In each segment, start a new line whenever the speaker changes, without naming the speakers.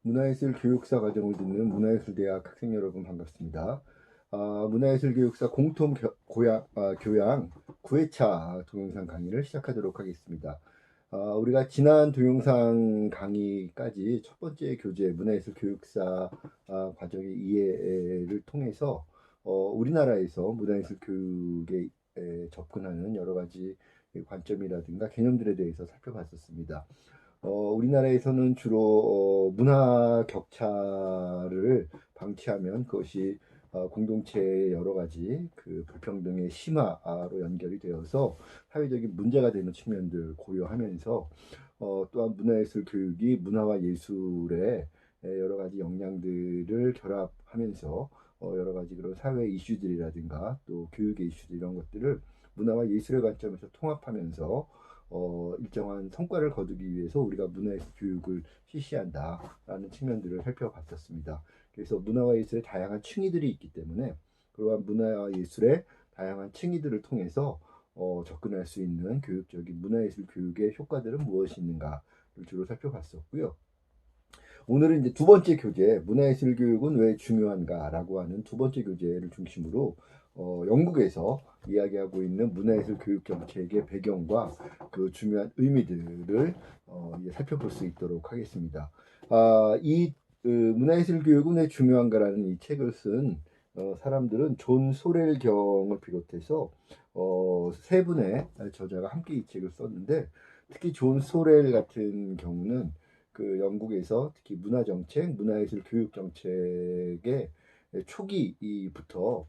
문화예술 교육사 과정을 듣는 문화예술대학 학생 여러분 반갑습니다. 문화예술 교육사 공통 교양 9회차 동영상 강의를 시작하도록 하겠습니다. 우리가 지난 동영상 강의까지 첫 번째 교재 문화예술 교육사 과정의 이해를 통해서 우리나라에서 문화예술 교육에 접근하는 여러 가지 관점이라든가 개념들에 대해서 살펴봤었습니다. 우리나라에서는 주로 문화 격차를 방치하면 그것이 공동체의 여러 가지 그 불평등의 심화로 연결이 되어서 사회적인 문제가 되는 측면들 고려하면서 또한 문화예술 교육이 문화와 예술의 여러 가지 역량들을 결합하면서 여러 가지 그런 사회 이슈들이라든가 또 교육의 이슈들 이런 것들을 문화와 예술의 관점에서 통합하면서 일정한 성과를 거두기 위해서 우리가 문화예술 교육을 실시한다라는 측면들을 살펴봤었습니다. 그래서 문화와 예술의 다양한 층위들이 있기 때문에 그러한 문화와 예술의 다양한 층위들을 통해서 접근할 수 있는 교육적인 문화예술 교육의 효과들은 무엇이 있는가를 주로 살펴봤었고요. 오늘은 이제 두 번째 교재 문화예술 교육은 왜 중요한가라고 하는 두 번째 교재를 중심으로 영국에서 이야기하고 있는 문화예술 교육 정책의 배경과 그 중요한 의미들을 이제 살펴볼 수 있도록 하겠습니다. 이 문화예술 교육은 왜 중요한가라는 이 책을 쓴 사람들은 존 소렐 경을 비롯해서 세 분의 저자가 함께 이 책을 썼는데 특히 존 소렐 같은 경우는 그 영국에서 특히 문화정책, 문화예술 교육정책의 초기부터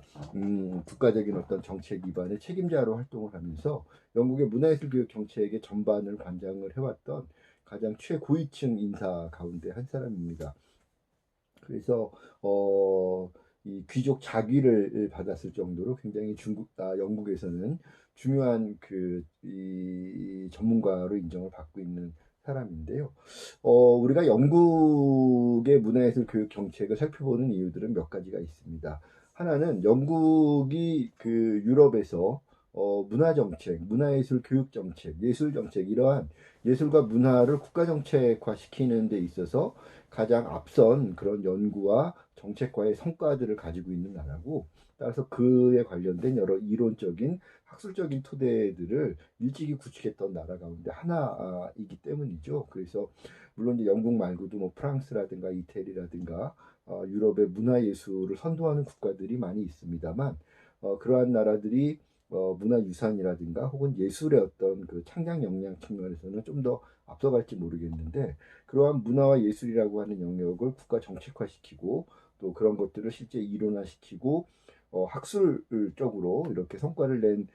국가적인 어떤 정책 위반의 책임자로 활동을 하면서 영국의 문화예술 교육 정책의 전반을 관장을 해왔던 가장 최고위층 인사 가운데 한 사람입니다. 그래서 이 귀족 자귀를 받았을 정도로 굉장히 영국에서는 중요한 이 전문가로 인정을 받고 있는 사람인데요. 우리가 영국의 문화예술 교육 정책을 살펴보는 이유들은 몇 가지가 있습니다. 하나는 영국이 그 유럽에서 문화정책, 문화예술 교육정책, 예술정책 이러한 예술과 문화를 국가정책화 시키는 데 있어서 가장 앞선 그런 연구와 정책과의 성과들을 가지고 있는 나라고 따라서 그에 관련된 여러 이론적인 학술적인 토대들을 일찍이 구축했던 나라 가운데 하나이기 때문이죠. 그래서 물론 이제 영국 말고도 뭐 프랑스라든가 이태리라든가 유럽의 문화예술을 선도하는 국가들이 많이 있습니다만 그러한 나라들이 문화유산이라든가 혹은 예술의 어떤 그 창작 역량 측면에서는 좀 더 앞서갈지 모르겠는데 그러한 문화와 예술이라고 하는 영역을 국가 정책화시키고 또 그런 것들을 실제 이론화시키고 학술적으로 이렇게 성과를 낸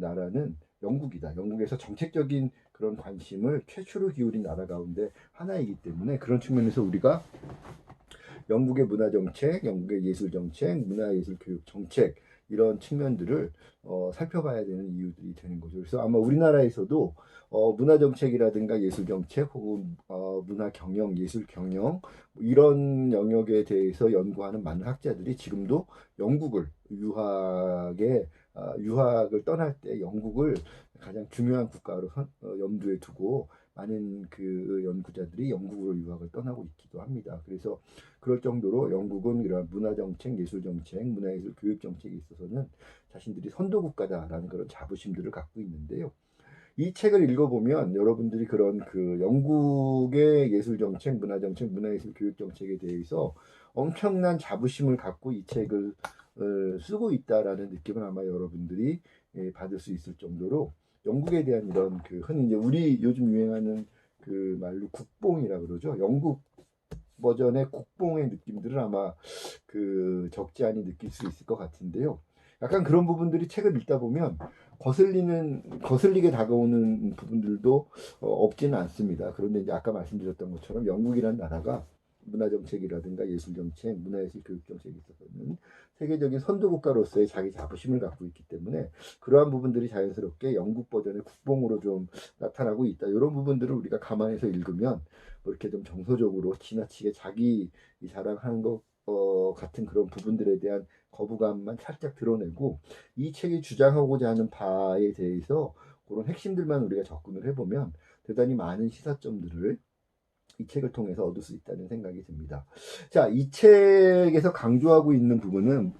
나라는 영국이다. 영국에서 정책적인 그런 관심을 최초로 기울인 나라 가운데 하나이기 때문에 그런 측면에서 우리가 영국의 문화 정책, 영국의 예술 정책, 문화예술 교육 정책 이런 측면들을 살펴봐야 되는 이유들이 되는 거죠. 그래서 아마 우리나라에서도 문화 정책이라든가 예술 정책 혹은 문화 경영, 예술 경영 이런 영역에 대해서 연구하는 많은 학자들이 지금도 영국을 유학을 떠날 때 영국을 가장 중요한 국가로 염두에 두고 많은 그 연구자들이 영국으로 유학을 떠나고 있기도 합니다. 그래서 그럴 정도로 영국은 이러한 문화정책, 예술정책, 문화예술 교육정책에 있어서는 자신들이 선도국가다라는 그런 자부심들을 갖고 있는데요. 이 책을 읽어보면 여러분들이 그런 그 영국의 예술정책, 문화정책, 문화예술 교육정책에 대해서 엄청난 자부심을 갖고 이 책을 쓰고 있다라는 느낌을 아마 여러분들이 받을 수 있을 정도로 영국에 대한 이런 그 흔히 이제 우리 요즘 유행하는 그 말로 국뽕이라 그러죠. 영국 버전의 국뽕의 느낌들을 아마 그 적지 않이 느낄 수 있을 것 같은데요. 약간 그런 부분들이 책을 읽다 보면 거슬리게 다가오는 부분들도 없지는 않습니다. 그런데 이제 아까 말씀드렸던 것처럼 영국이라는 나라가 문화정책이라든가 예술정책, 문화예술 교육정책에 있어서는 세계적인 선도국가로서의 자기 자부심을 갖고 있기 때문에 그러한 부분들이 자연스럽게 영국 버전의 국뽕으로 좀 나타나고 있다. 이런 부분들을 우리가 감안해서 읽으면 뭐 이렇게 좀 정서적으로 지나치게 자기 자랑하는 것 같은 그런 부분들에 대한 거부감만 살짝 드러내고 이 책이 주장하고자 하는 바에 대해서 그런 핵심들만 우리가 접근을 해보면 대단히 많은 시사점들을 이 책을 통해서 얻을 수 있다는 생각이 듭니다. 자, 이 책에서 강조하고 있는 부분은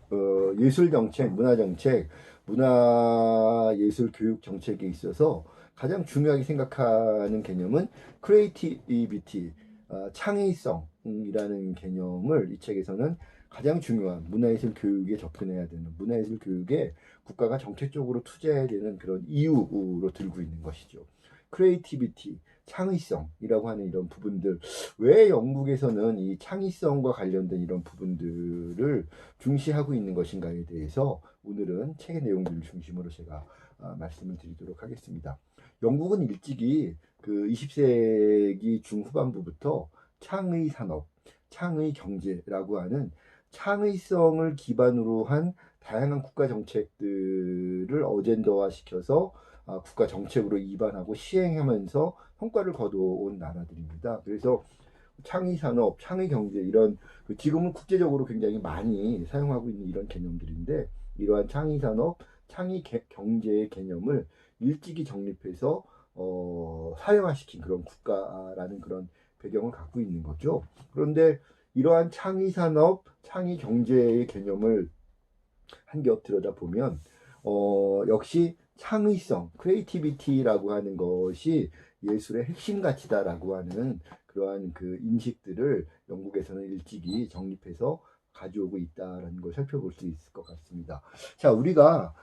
예술 정책, 문화 정책, 문화 예술 교육 정책에 있어서 가장 중요하게 생각하는 개념은 크리에이티비티, 창의성이라는 개념을 이 책에서는 가장 중요한 문화예술 교육에 접근해야 되는, 문화예술 교육에 국가가 정책적으로 투자해야 되는 그런 이유로 들고 있는 것이죠. 크리에이티비티, 창의성이라고 하는 이런 부분들, 왜 영국에서는 이 창의성과 관련된 이런 부분들을 중시하고 있는 것인가에 대해서 오늘은 책의 내용들을 중심으로 제가 말씀을 드리도록 하겠습니다. 영국은 일찍이 그 20세기 중후반부부터 창의 산업, 창의 경제라고 하는 창의성을 기반으로 한 다양한 국가 정책들을 어젠더화 시켜서 국가 정책으로 입안하고 시행하면서 성과를 거둬온 나라들입니다. 그래서 창의 산업, 창의 경제 이런 지금은 국제적으로 굉장히 많이 사용하고 있는 이런 개념들인데 이러한 창의 산업, 창의 경제의 개념을 일찍이 정립해서 사회화시킨 그런 국가라는 그런 배경을 갖고 있는 거죠. 그런데 이러한 창의 산업, 창의 경제의 개념을 한 겹 들여다보면 역시 창의성, 크리에이티비티라고 하는 것이 예술의 핵심 가치다라고 하는 그러한 그 인식들을 영국에서는 일찍이 정립해서 가져오고 있다라는 걸 살펴볼 수 있을 것 같습니다. 자, 우리가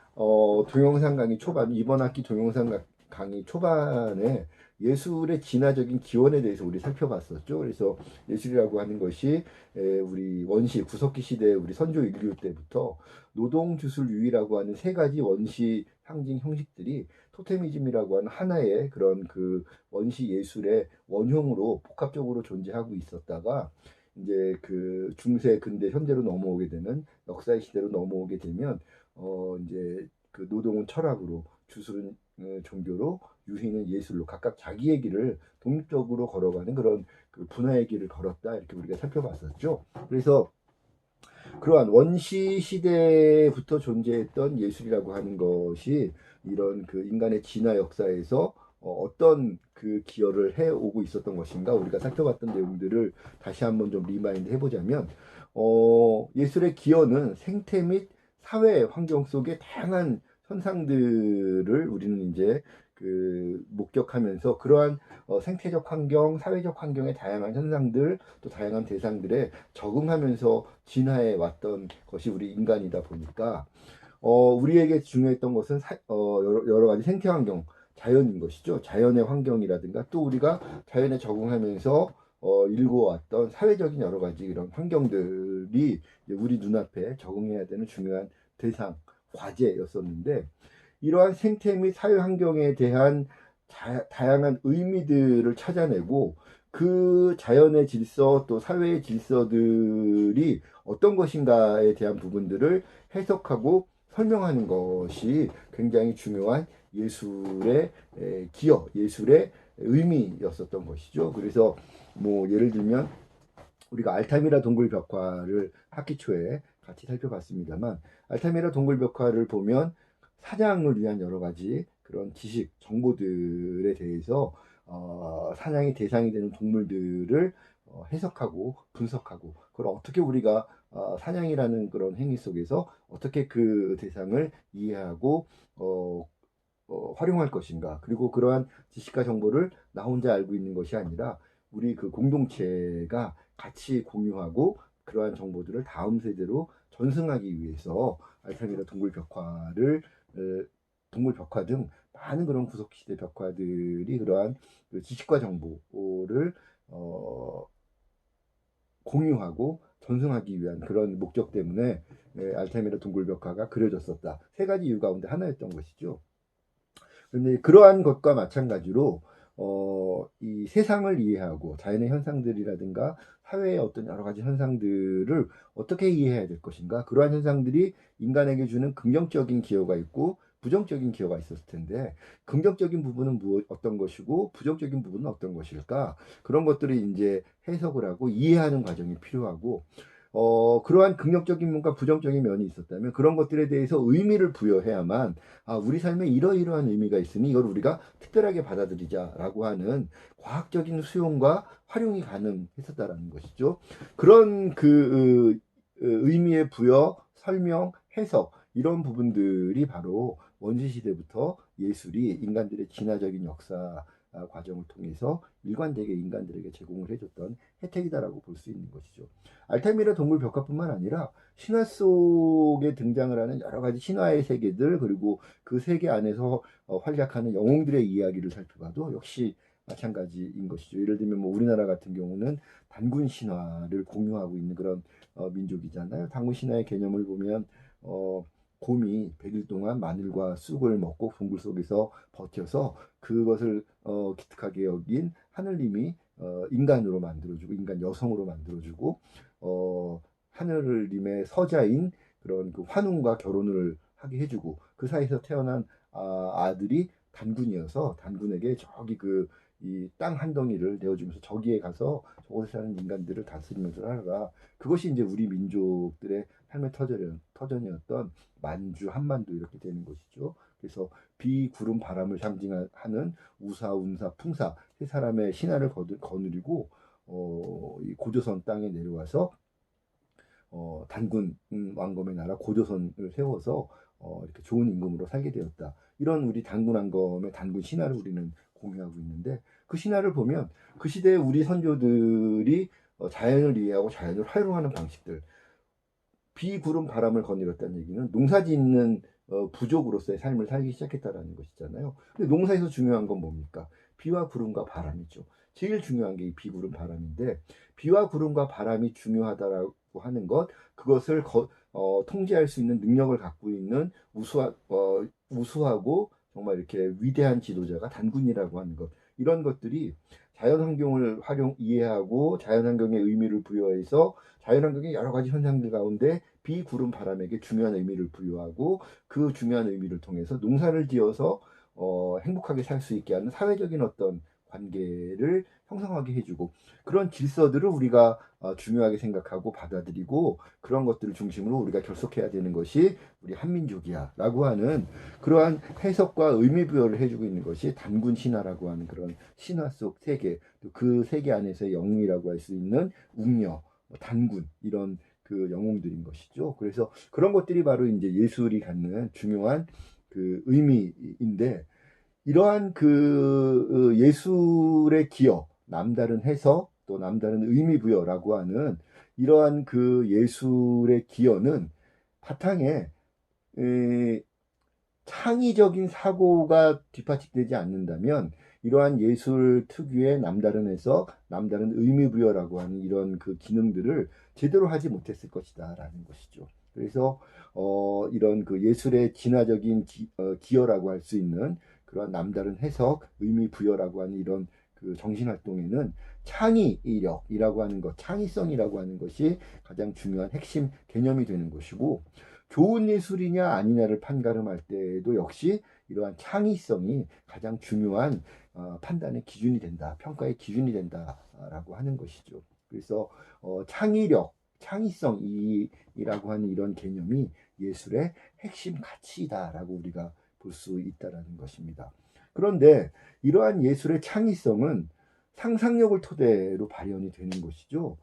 동영상 강의 초반, 이번 학기 동영상 강의 초반에 예술의 진화적인 기원에 대해서 우리 살펴봤었죠. 그래서 예술이라고 하는 것이 우리 원시 구석기 시대 우리 선조 인류 때부터 노동주술유의라고 하는 세 가지 원시 상징 형식들이 토테미즘이라고 하는 하나의 그런 그 원시 예술의 원형으로 복합적으로 존재하고 있었다가 이제 그 중세 근대 현대로 넘어오게 되는 역사의 시대로 넘어오게 되면 이제 그 노동은 철학으로 주술은 종교로 유희는 예술로 각각 자기의 길을 독립적으로 걸어가는 그런 그 분화의 길을 걸었다 이렇게 우리가 살펴봤었죠. 그래서 그러한 원시 시대부터 존재했던 예술이라고 하는 것이 이런 그 인간의 진화 역사에서 어떤 그 기여를 해오고 있었던 것인가 우리가 살펴봤던 내용들을 다시 한번 좀 리마인드 해보자면 예술의 기여는 생태 및 사회 환경 속의 다양한 현상들을 우리는 이제 그 목격하면서 그러한 생태적 환경, 사회적 환경의 다양한 현상들, 또 다양한 대상들에 적응하면서 진화해 왔던 것이 우리 인간이다 보니까 우리에게 중요했던 것은 여러 가지 생태 환경, 자연인 것이죠. 자연의 환경이라든가 또 우리가 자연에 적응하면서 일궈왔던 사회적인 여러 가지 이런 환경들이 우리 눈앞에 적응해야 되는 중요한 대상, 과제였었는데 이러한 생태 및 사회 환경에 대한 다양한 의미들을 찾아내고 그 자연의 질서 또 사회의 질서들이 어떤 것인가에 대한 부분들을 해석하고 설명하는 것이 굉장히 중요한 예술의 기여, 예술의 의미였었던 것이죠. 그래서 뭐 예를 들면 우리가 알타미라 동굴 벽화를 학기 초에 같이 살펴봤습니다만 알타미라 동굴 벽화를 보면 사냥을 위한 여러 가지 그런 지식, 정보들에 대해서 사냥의 대상이 되는 동물들을 해석하고 분석하고 그걸 어떻게 우리가 사냥이라는 그런 행위 속에서 어떻게 그 대상을 이해하고 활용할 것인가 그리고 그러한 지식과 정보를 나 혼자 알고 있는 것이 아니라 우리 그 공동체가 같이 공유하고 그러한 정보들을 다음 세대로 전승하기 위해서 알타미라 동굴 벽화 등 많은 그런 구석시대 벽화들이 그러한 그 지식과 정보를 공유하고 전승하기 위한 그런 목적 때문에 알타미라 동굴 벽화가 그려졌었다. 세 가지 이유 가운데 하나였던 것이죠. 그런데 그러한 것과 마찬가지로 이 세상을 이해하고 자연의 현상들이라든가 사회의 어떤 여러 가지 현상들을 어떻게 이해해야 될 것인가 그러한 현상들이 인간에게 주는 긍정적인 기여가 있고 부정적인 기여가 있었을 텐데 긍정적인 부분은 어떤 것이고 부정적인 부분은 어떤 것일까 그런 것들을 이제 해석을 하고 이해하는 과정이 필요하고 그러한 긍정적인 면과 부정적인 면이 있었다면 그런 것들에 대해서 의미를 부여해야만 우리 삶에 이러이러한 의미가 있으니 이걸 우리가 특별하게 받아들이자라고 하는 과학적인 수용과 활용이 가능했었다라는 것이죠. 그런 의미의 부여, 설명, 해석 이런 부분들이 바로 원시 시대부터 예술이 인간들의 진화적인 역사 과정을 통해서 일관되게 인간들에게 제공을 해줬던 혜택이다라고 볼 수 있는 것이죠. 알타미라 동굴 벽화뿐만 아니라 신화 속에 등장을 하는 여러 가지 신화의 세계들 그리고 그 세계 안에서 활약하는 영웅들의 이야기를 살펴봐도 역시 마찬가지인 것이죠. 예를 들면 뭐 우리나라 같은 경우는 단군 신화를 공유하고 있는 그런 민족이잖아요. 단군 신화의 개념을 보면 곰이 100일 동안 마늘과 쑥을 먹고 동굴 속에서 버텨서 그것을 기특하게 여긴 하늘님이 인간으로 만들어주고 인간 여성으로 만들어주고 하늘님의 서자인 그런 그 환웅과 결혼을 하게 해주고 그 사이에서 태어난 아들이 단군이어서 단군에게 저기 이 땅 한 덩이를 내어주면서 저기에 가서 저곳에 사는 인간들을 다스리면서 살아라. 그것이 이제 우리 민족들의 삶의 터전이었던 만주, 한만두 이렇게 되는 것이죠. 그래서 비, 구름, 바람을 상징하는 우사, 운사, 풍사 세 사람의 신화를 거느리고 이 고조선 땅에 내려와서 단군 왕검의 나라 고조선을 세워서 이렇게 좋은 임금으로 살게 되었다. 이런 우리 단군 왕검의 단군 신화를 우리는 공유하고 있는데 그 신화를 보면 그 시대에 우리 선조들이 자연을 이해하고 자연을 활용하는 방식들 비, 구름, 바람을 거느렸다는 얘기는 농사짓는 부족으로서의 삶을 살기 시작했다라는 것이잖아요. 근데 농사에서 중요한 건 뭡니까? 비와 구름과 바람이죠. 제일 중요한 게 이 비, 구름, 바람인데 비와 구름과 바람이 중요하다라고 하는 것 그것을 통제할 수 있는 능력을 갖고 있는 우수하고 정말 이렇게 위대한 지도자가 단군이라고 하는 것 이런 것들이 자연환경을 이해하고 자연환경의 의미를 부여해서 자연환경의 여러 가지 현상들 가운데 비, 구름, 바람에게 중요한 의미를 부여하고 그 중요한 의미를 통해서 농사를 지어서 행복하게 살 수 있게 하는 사회적인 어떤 관계를 형성하게 해주고 그런 질서들을 우리가 중요하게 생각하고 받아들이고 그런 것들을 중심으로 우리가 결속해야 되는 것이 우리 한민족이야 라고 하는 그러한 해석과 의미 부여를 해주고 있는 것이 단군 신화라고 하는 그런 신화 속 세계 그 세계 안에서의 영웅이라고 할 수 있는 웅녀 단군 이런 그 영웅들인 것이죠. 그래서 그런 것들이 바로 이제 예술이 갖는 중요한 그 의미인데 이러한 예술의 기여, 남다른 해석 또 남다른 의미 부여라고 하는 이러한 그 예술의 기여는 바탕에 창의적인 사고가 뒷받침되지 않는다면 이러한 예술 특유의 남다른 해석, 남다른 의미 부여라고 하는 이런 그 기능들을 제대로 하지 못했을 것이다라는 것이죠. 그래서 이런 그 예술의 진화적인 기여라고 할 수 있는 그런 남다른 해석, 의미 부여라고 하는 이런 그 정신 활동에는 창의력이라고 하는 것, 창의성이라고 하는 것이 가장 중요한 핵심 개념이 되는 것이고 좋은 예술이냐 아니냐를 판가름할 때에도 역시 이러한 창의성이 가장 중요한 판단의 기준이 된다, 평가의 기준이 된다라고 하는 것이죠. 그래서 창의력, 창의성이라고 하는 이런 개념이 예술의 핵심 가치이다라고 우리가 볼 수 있다라는 것입니다. 그런데 이러한 예술의 창의성은 상상력을 토대로 발현이 되는 것이죠.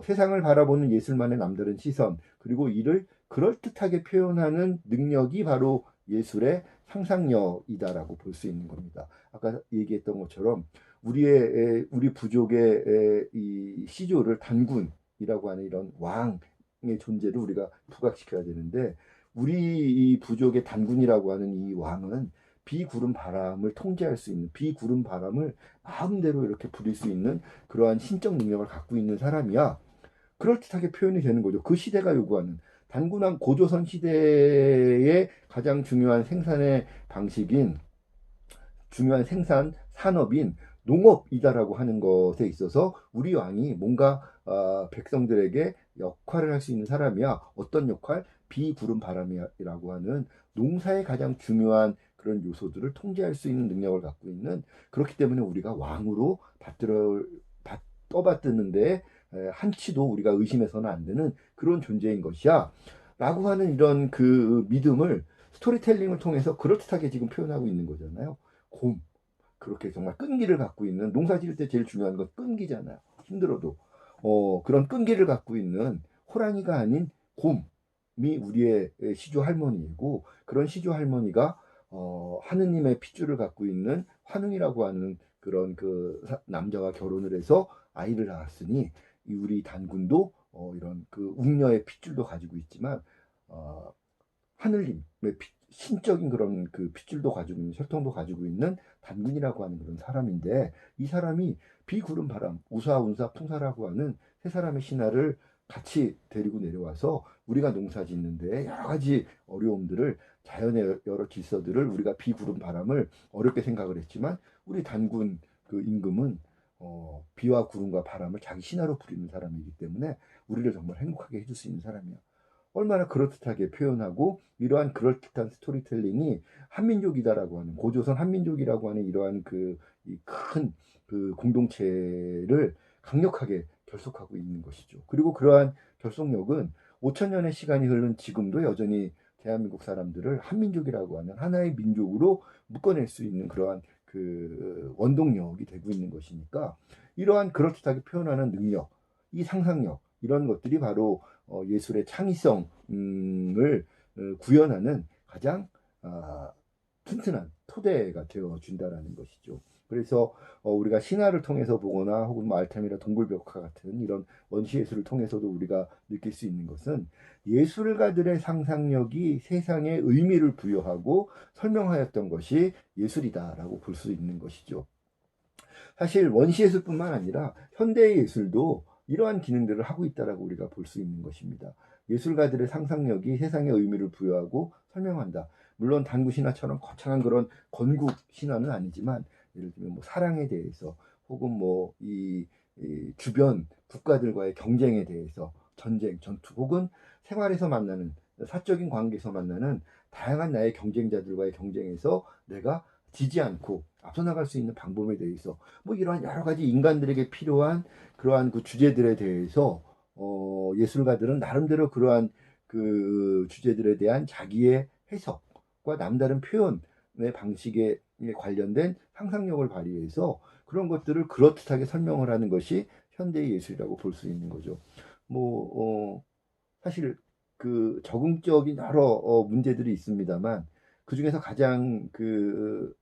세상을 바라보는 예술만의 남다른 시선 그리고 이를 그럴듯하게 표현하는 능력이 바로 예술의 상상력이다라고 볼 수 있는 겁니다. 아까 얘기했던 것처럼 우리 부족의 이 시조를 단군이라고 하는 이런 왕의 존재를 우리가 부각시켜야 되는데 우리 이 부족의 단군이라고 하는 이 왕은 비, 구름, 바람을 통제할 수 있는 비, 구름, 바람을 마음대로 이렇게 부릴 수 있는 그러한 신적 능력을 갖고 있는 사람이야. 그럴듯하게 표현이 되는 거죠. 그 시대가 요구하는 단군한 고조선 시대의 가장 중요한 생산의 방식인 중요한 생산 산업인 농업이다라고 하는 것에 있어서 우리 왕이 뭔가 백성들에게 역할을 할 수 있는 사람이야. 어떤 역할? 비, 구름, 바람이라고 하는 농사의 가장 중요한 그런 요소들을 통제할 수 있는 능력을 갖고 있는 그렇기 때문에 우리가 왕으로 떠받드는데 한치도 우리가 의심해서는 안 되는 그런 존재인 것이야 라고 하는 이런 그 믿음을 스토리텔링을 통해서 그럴듯하게 지금 표현하고 있는 거잖아요. 곰, 그렇게 정말 끈기를 갖고 있는, 농사 지을 때 제일 중요한 건 끈기잖아요. 힘들어도 그런 끈기를 갖고 있는 호랑이가 아닌 곰이 우리의 시조 할머니이고, 그런 시조 할머니가 하느님의 핏줄을 갖고 있는 환웅이라고 하는 그런 그 남자와 결혼을 해서 아이를 낳았으니, 이 우리 단군도 이런 그 웅녀의 핏줄도 가지고 있지만 하늘님의 신적인 그런 그 핏줄도 가지고 있는, 혈통도 가지고 있는 단군이라고 하는 그런 사람인데, 이 사람이 비, 구름, 바람, 우사, 운사, 풍사라고 하는 세 사람의 신하를 같이 데리고 내려와서 우리가 농사 짓는데 여러 가지 어려움들을, 자연의 여러 질서들을, 우리가 비, 구름, 바람을 어렵게 생각을 했지만 우리 단군 그 임금은 비와 구름과 바람을 자기 신하로 부리는 사람이기 때문에 우리를 정말 행복하게 해줄 수 있는 사람이야. 얼마나 그럴듯하게 표현하고, 이러한 그럴듯한 스토리텔링이 한민족이다라고 하는, 고조선 한민족이라고 하는 이러한 그 큰 그 공동체를 강력하게 결속하고 있는 것이죠. 그리고 그러한 결속력은 5천 년의 시간이 흐른 지금도 여전히 대한민국 사람들을 한민족이라고 하는 하나의 민족으로 묶어낼 수 있는 그러한 그 원동력이 되고 있는 것이니까, 이러한 그럴듯하게 표현하는 능력, 이 상상력, 이런 것들이 바로 예술의 창의성을 구현하는 가장 튼튼한 토대가 되어 준다라는 것이죠. 그래서 우리가 신화를 통해서 보거나 혹은 알타미라 동굴벽화 같은 이런 원시 예술을 통해서도 우리가 느낄 수 있는 것은, 예술가들의 상상력이 세상에 의미를 부여하고 설명하였던 것이 예술이다라고 볼 수 있는 것이죠. 사실 원시 예술뿐만 아니라 현대 예술도 이러한 기능들을 하고 있다라고 우리가 볼 수 있는 것입니다. 예술가들의 상상력이 세상에 의미를 부여하고 설명한다. 물론 단구 신화처럼 거창한 그런 건국 신화는 아니지만, 예를 들면 뭐 사랑에 대해서, 혹은 뭐 이 주변 국가들과의 경쟁에 대해서, 전쟁, 전투, 혹은 생활에서 만나는, 사적인 관계에서 만나는 다양한 나의 경쟁자들과의 경쟁에서 내가 지지 않고 앞서 나갈 수 있는 방법에 대해서, 뭐 이러한 여러 가지 인간들에게 필요한 그러한 그 주제들에 대해서 예술가들은 나름대로 그러한 그 주제들에 대한 자기의 해석과 남다른 표현의 방식에 관련된 상상력을 발휘해서 그런 것들을 그럴듯하게 설명을 하는 것이 현대의 예술이라고 볼 수 있는 거죠. 뭐 사실 그 적응적인 여러 문제들이 있습니다만, 그 중에서 가장 그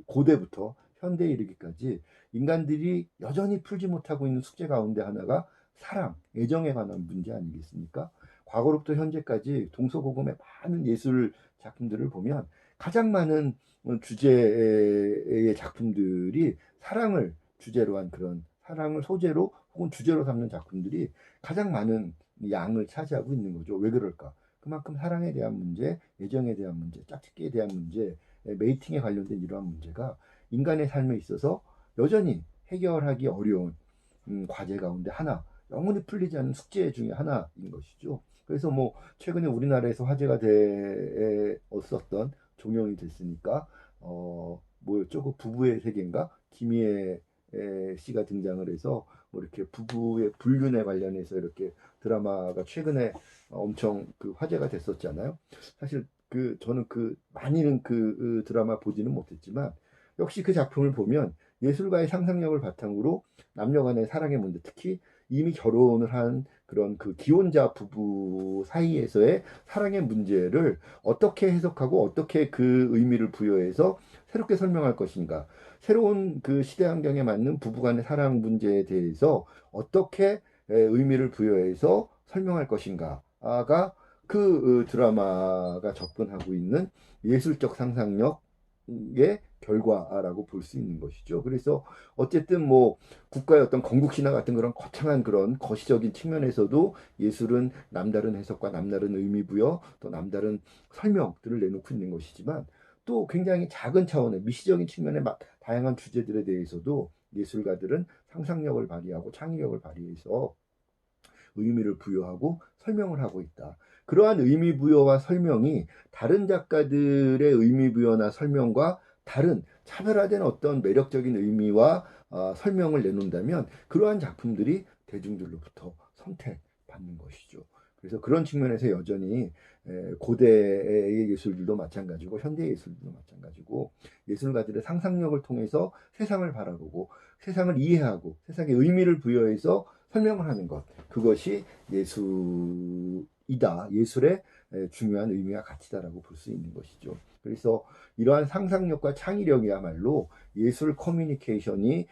고대부터 현대에 이르기까지 인간들이 여전히 풀지 못하고 있는 숙제 가운데 하나가 사랑, 애정에 관한 문제 아니겠습니까? 과거로부터 현재까지 동서고금의 많은 예술 작품들을 보면 가장 많은 주제의 작품들이 사랑을 주제로 한, 그런 사랑을 소재로 혹은 주제로 삼는 작품들이 가장 많은 양을 차지하고 있는 거죠. 왜 그럴까? 그만큼 사랑에 대한 문제, 애정에 대한 문제, 짝짓기에 대한 문제, 메이팅에 관련된 이러한 문제가 인간의 삶에 있어서 여전히 해결하기 어려운 과제 가운데 하나, 영원히 풀리지 않는 숙제 중에 하나인 것이죠. 그래서 뭐 최근에 우리나라에서 화제가 되었었던, 종영이 됐으니까 뭐였죠? 그 부부의 세계인가? 김희애 씨가 등장을 해서 뭐 이렇게 부부의 불륜에 관련해서 이렇게 드라마가 최근에 엄청 그 화제가 됐었잖아요. 사실 그 저는 그 많이는 그 드라마 보지는 못했지만, 역시 그 작품을 보면 예술가의 상상력을 바탕으로 남녀 간의 사랑의 문제, 특히 이미 결혼을 한 그런 그 기혼자 부부 사이에서의 사랑의 문제를 어떻게 해석하고 어떻게 그 의미를 부여해서 새롭게 설명할 것인가, 새로운 그 시대 환경에 맞는 부부간의 사랑 문제에 대해서 어떻게 의미를 부여해서 설명할 것인가가 그 드라마가 접근하고 있는 예술적 상상력의 결과라고 볼 수 있는 것이죠. 그래서 어쨌든 뭐 국가의 어떤 건국 신화 같은 그런 거창한 그런 거시적인 측면에서도 예술은 남다른 해석과 남다른 의미 부여, 또 남다른 설명들을 내놓고 있는 것이지만, 또 굉장히 작은 차원의 미시적인 측면의 다양한 주제들에 대해서도 예술가들은 상상력을 발휘하고 창의력을 발휘해서 의미를 부여하고 설명을 하고 있다. 그러한 의미 부여와 설명이 다른 작가들의 의미 부여나 설명과 다른 차별화된 어떤 매력적인 의미와 설명을 내놓는다면, 그러한 작품들이 대중들로부터 선택받는 것이죠. 그래서 그런 측면에서 여전히 고대의 예술들도 마찬가지고 현대 예술들도 마찬가지고 예술가들의 상상력을 통해서 세상을 바라보고 세상을 이해하고 세상에 의미를 부여해서 설명을 하는 것, 그것이 예술이다. 예술의 중요한 의미와 가치다라고 볼 수 있는 것이죠. 그래서 이러한 상상력과 창의력이야말로 예술 커뮤니케이션이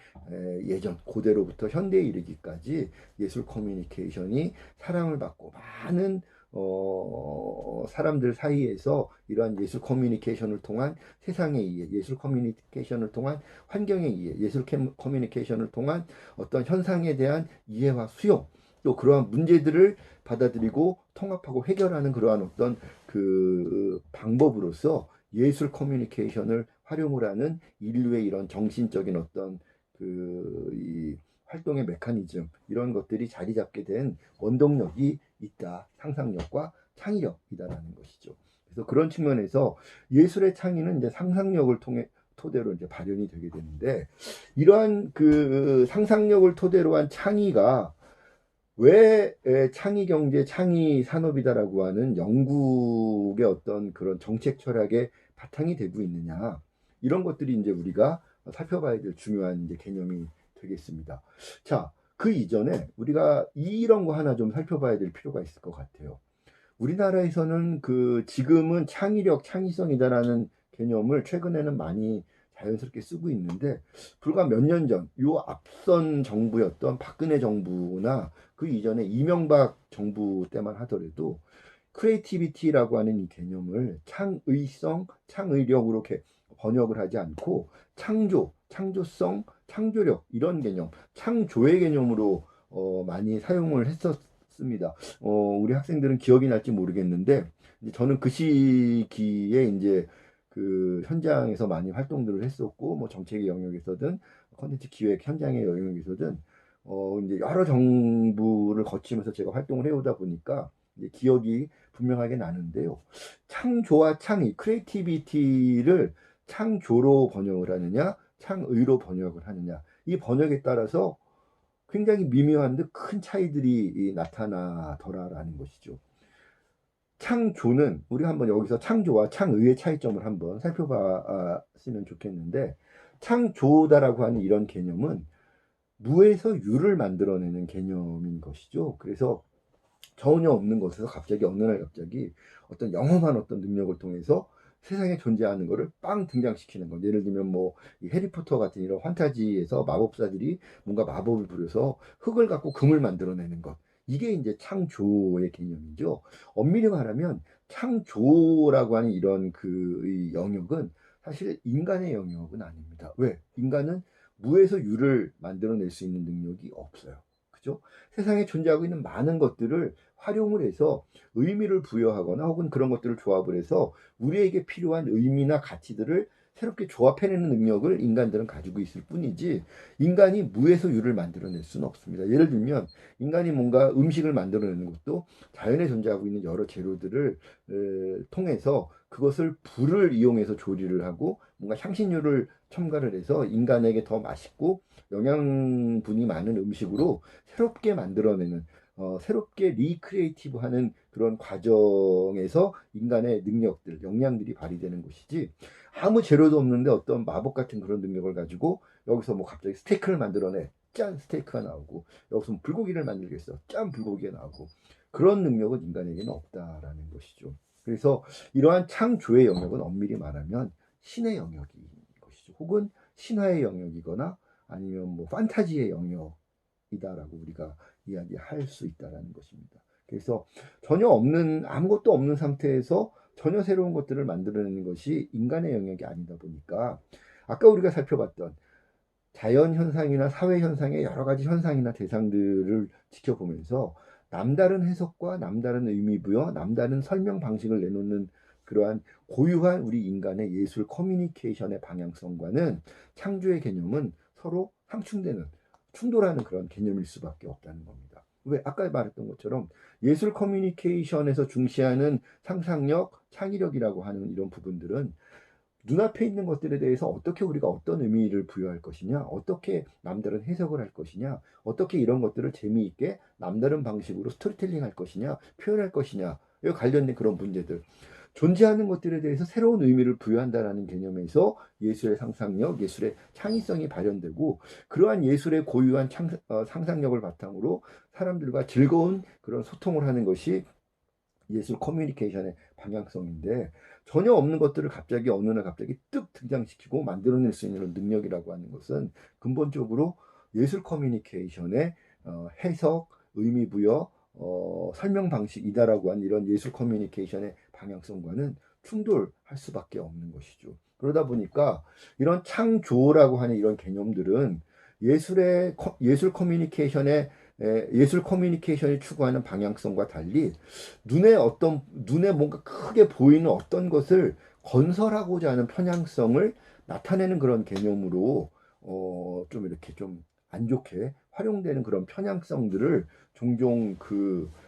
예전 고대로부터 현대에 이르기까지 예술 커뮤니케이션이 사랑을 받고 많은 사람들 사이에서 이러한 예술 커뮤니케이션을 통한 세상의 이해, 예술 커뮤니케이션을 통한 환경의 이해, 예술 커뮤니케이션을 통한 어떤 현상에 대한 이해와 수용, 또 그러한 문제들을 받아들이고 통합하고 해결하는 그러한 어떤 그 방법으로서 예술 커뮤니케이션을 활용을 하는 인류의 이런 정신적인 어떤 이 활동의 메커니즘, 이런 것들이 자리 잡게 된 원동력이 있다. 상상력과 창의력이다라는 것이죠. 그래서 그런 측면에서 예술의 창의는 이제 상상력을 통해 토대로 이제 발현이 되게 되는데, 이러한 그 상상력을 토대로 한 창의가 왜 창의 경제, 창의 산업이다라고 하는 영국의 어떤 그런 정책 철학의 바탕이 되고 있느냐, 이런 것들이 이제 우리가 살펴봐야 될 중요한 이제 개념이 되겠습니다. 자, 그 이전에 우리가 이런 거 하나 좀 살펴봐야 될 필요가 있을 것 같아요. 우리나라에서는 그 지금은 창의력, 창의성이다라는 개념을 최근에는 많이 자연스럽게 쓰고 있는데, 불과 몇 년 전, 요 앞선 정부였던 박근혜 정부나 그 이전에 이명박 정부 때만 하더라도 크리에이티비티라고 하는 이 개념을 창의성, 창의력으로 이렇게 번역을 하지 않고 창조, 창조성, 창조력, 이런 개념, 창조의 개념으로 많이 사용을 했었습니다. 우리 학생들은 기억이 날지 모르겠는데, 저는 그 시기에 이제 그 현장에서 많이 활동들을 했었고, 뭐 정책의 영역에서든 콘텐츠 기획 현장의 영역에서든 이제 여러 정부를 거치면서 제가 활동을 해오다 보니까 이제 기억이 분명하게 나는데요. 창조와 창의, 크리에이티비티를 창조로 번역을 하느냐, 창의로 번역을 하느냐, 이 번역에 따라서 굉장히 미묘한데 큰 차이들이 나타나더라라는 것이죠. 창조는 우리가 한번 여기서 창조와 창의의 차이점을 한번 살펴봤으면 좋겠는데, 창조다라고 하는 이런 개념은 무에서 유를 만들어내는 개념인 것이죠. 그래서 전혀 없는 것에서 갑자기 어느 날 갑자기 어떤 영험한 어떤 능력을 통해서 세상에 존재하는 것을 빵 등장시키는 것. 예를 들면 뭐 이 해리포터 같은 이런 환타지에서 마법사들이 뭔가 마법을 부려서 흙을 갖고 금을 만들어내는 것. 이게 이제 창조의 개념이죠. 엄밀히 말하면 창조라고 하는 이런 이 영역은 사실 인간의 영역은 아닙니다. 왜? 인간은 무에서 유를 만들어낼 수 있는 능력이 없어요. 그죠? 세상에 존재하고 있는 많은 것들을 활용을 해서 의미를 부여하거나 혹은 그런 것들을 조합을 해서 우리에게 필요한 의미나 가치들을 새롭게 조합해내는 능력을 인간들은 가지고 있을 뿐이지, 인간이 무에서 유를 만들어낼 수는 없습니다. 예를 들면 인간이 뭔가 음식을 만들어내는 것도 자연에 존재하고 있는 여러 재료들을 통해서 그것을 불을 이용해서 조리를 하고 뭔가 향신료를 첨가를 해서 인간에게 더 맛있고 영양분이 많은 음식으로 새롭게 만들어내는, 새롭게 리크리에이티브하는 그런 과정에서 인간의 능력들, 역량들이 발휘되는 것이지, 아무 재료도 없는데 어떤 마법 같은 그런 능력을 가지고 여기서 뭐 갑자기 스테이크를 만들어내, 짠 스테이크가 나오고, 여기서 뭐 불고기를 만들겠어, 짠 불고기가 나오고, 그런 능력은 인간에게는 없다라는 것이죠. 그래서 이러한 창조의 영역은 엄밀히 말하면 신의 영역인 것이죠. 혹은 신화의 영역이거나 아니면 뭐 판타지의 영역이다라고 우리가 이야기할 수 있다라는 것입니다. 그래서 전혀 없는, 아무것도 없는 상태에서 전혀 새로운 것들을 만들어내는 것이 인간의 영역이 아니다 보니까, 아까 우리가 살펴봤던 자연 현상이나 사회 현상의 여러 가지 현상이나 대상들을 지켜보면서 남다른 해석과 남다른 의미 부여, 남다른 설명 방식을 내놓는 그러한 고유한 우리 인간의 예술 커뮤니케이션의 방향성과는 창조의 개념은 서로 상충되는, 충돌하는 그런 개념일 수밖에 없다는 겁니다. 왜? 아까 말했던 것처럼 예술 커뮤니케이션에서 중시하는 상상력, 창의력이라고 하는 이런 부분들은 눈앞에 있는 것들에 대해서 어떻게 우리가 어떤 의미를 부여할 것이냐, 어떻게 남다른 해석을 할 것이냐, 어떻게 이런 것들을 재미있게 남다른 방식으로 스토리텔링 할 것이냐, 표현할 것이냐, 에 관련된 그런 문제들. 존재하는 것들에 대해서 새로운 의미를 부여한다라는 개념에서 예술의 상상력, 예술의 창의성이 발현되고, 그러한 예술의 고유한 상상력을 바탕으로 사람들과 즐거운 그런 소통을 하는 것이 예술 커뮤니케이션의 방향성인데, 전혀 없는 것들을 갑자기 어느 날 갑자기 뜩 등장시키고 만들어낼 수 있는 능력이라고 하는 것은 근본적으로 예술 커뮤니케이션의 해석, 의미 부여, 설명 방식이다라고 하는 이런 예술 커뮤니케이션의 방향성과는 충돌할 수밖에 없는 것이죠. 그러다 보니까 이런 창조라고 하는 이런 개념들은 예술 커뮤니케이션의 예술 커뮤니케이션이 추구하는 방향성과 달리 눈에 뭔가 크게 보이는 어떤 것을 건설하고자 하는 편향성을 나타내는 그런 개념으로 좀 이렇게 좀 안 좋게 활용되는 그런 편향성들을 종종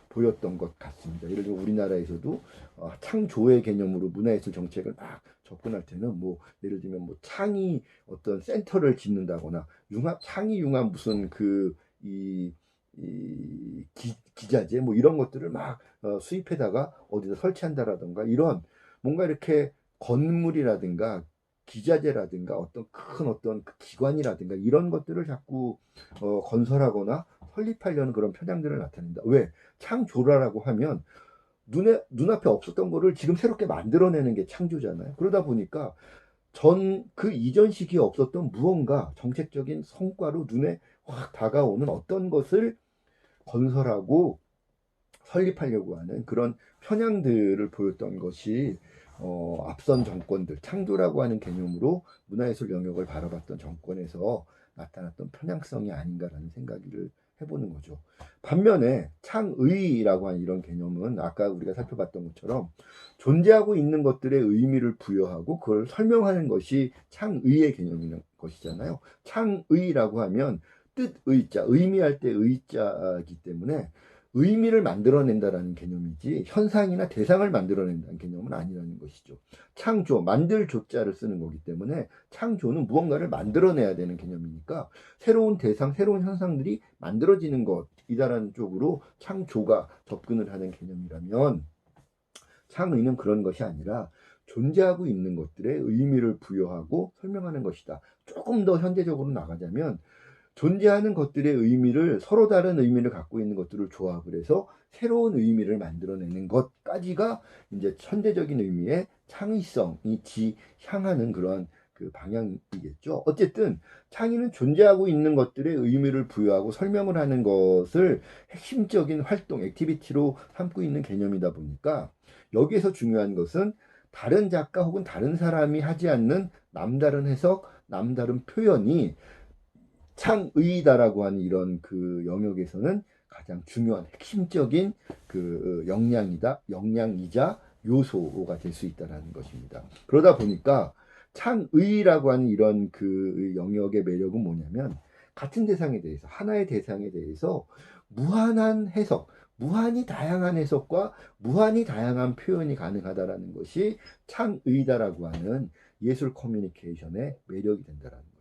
보였던 것 같습니다. 예를 들어 우리나라에서도 창조의 개념으로 문화예술 정책을 막 접근할 때는 뭐 예를 들면 뭐 창의 어떤 센터를 짓는다거나 창의 융합 무슨 기자재 뭐 이런 것들을 막 수입해다가 어디다 설치한다라든가 이런 뭔가 이렇게 건물이라든가 기자재라든가 어떤 그 기관이라든가 이런 것들을 자꾸 건설하거나 설립하려는 그런 편향들을 나타낸다. 왜? 창조라고 하면 눈앞에 없었던 거를 지금 새롭게 만들어내는 게 창조잖아요. 그러다 보니까 그 이전 시기에 없었던 무언가 정책적인 성과로 눈에 확 다가오는 어떤 것을 건설하고 설립하려고 하는 그런 편향들을 보였던 것이 앞선 정권들, 창조라고 하는 개념으로 문화예술 영역을 바라봤던 정권에서 나타났던 편향성이 아닌가라는 생각을 해보는 거죠. 반면에 창의라고 하는 이런 개념은 아까 우리가 살펴봤던 것처럼 존재하고 있는 것들의 의미를 부여하고 그걸 설명하는 것이 창의의 개념인 것이잖아요. 창의라고 하면 뜻의자, 의미할 때 의자이기 때문에 의미를 만들어낸다라는 개념이지 현상이나 대상을 만들어낸다는 개념은 아니라는 것이죠. 창조, 만들 조자를 쓰는 거기 때문에 창조는 무언가를 만들어내야 되는 개념이니까 새로운 대상, 새로운 현상들이 만들어지는 것이다라는 쪽으로 창조가 접근을 하는 개념이라면 창의는 그런 것이 아니라 존재하고 있는 것들의 의미를 부여하고 설명하는 것이다. 조금 더 현대적으로 나가자면 존재하는 것들의 의미를 서로 다른 의미를 갖고 있는 것들을 조합을 해서 새로운 의미를 만들어내는 것까지가 이제 현대적인 의미의 창의성이 향하는 그런 그 방향이겠죠. 어쨌든 창의는 존재하고 있는 것들의 의미를 부여하고 설명을 하는 것을 핵심적인 활동, 액티비티로 삼고 있는 개념이다 보니까 여기에서 중요한 것은 다른 작가 혹은 다른 사람이 하지 않는 남다른 해석, 남다른 표현이 창의다라고 하는 이런 그 영역에서는 가장 중요한 핵심적인 역량이자 요소가 될 수 있다는 것입니다. 그러다 보니까 창의라고 하는 이런 그 영역의 매력은 뭐냐면 같은 대상에 대해서 하나의 대상에 대해서 무한한 해석, 무한히 다양한 해석과 무한히 다양한 표현이 가능하다라는 것이 창의다라고 하는 예술 커뮤니케이션의 매력이 된다라는 것입니다.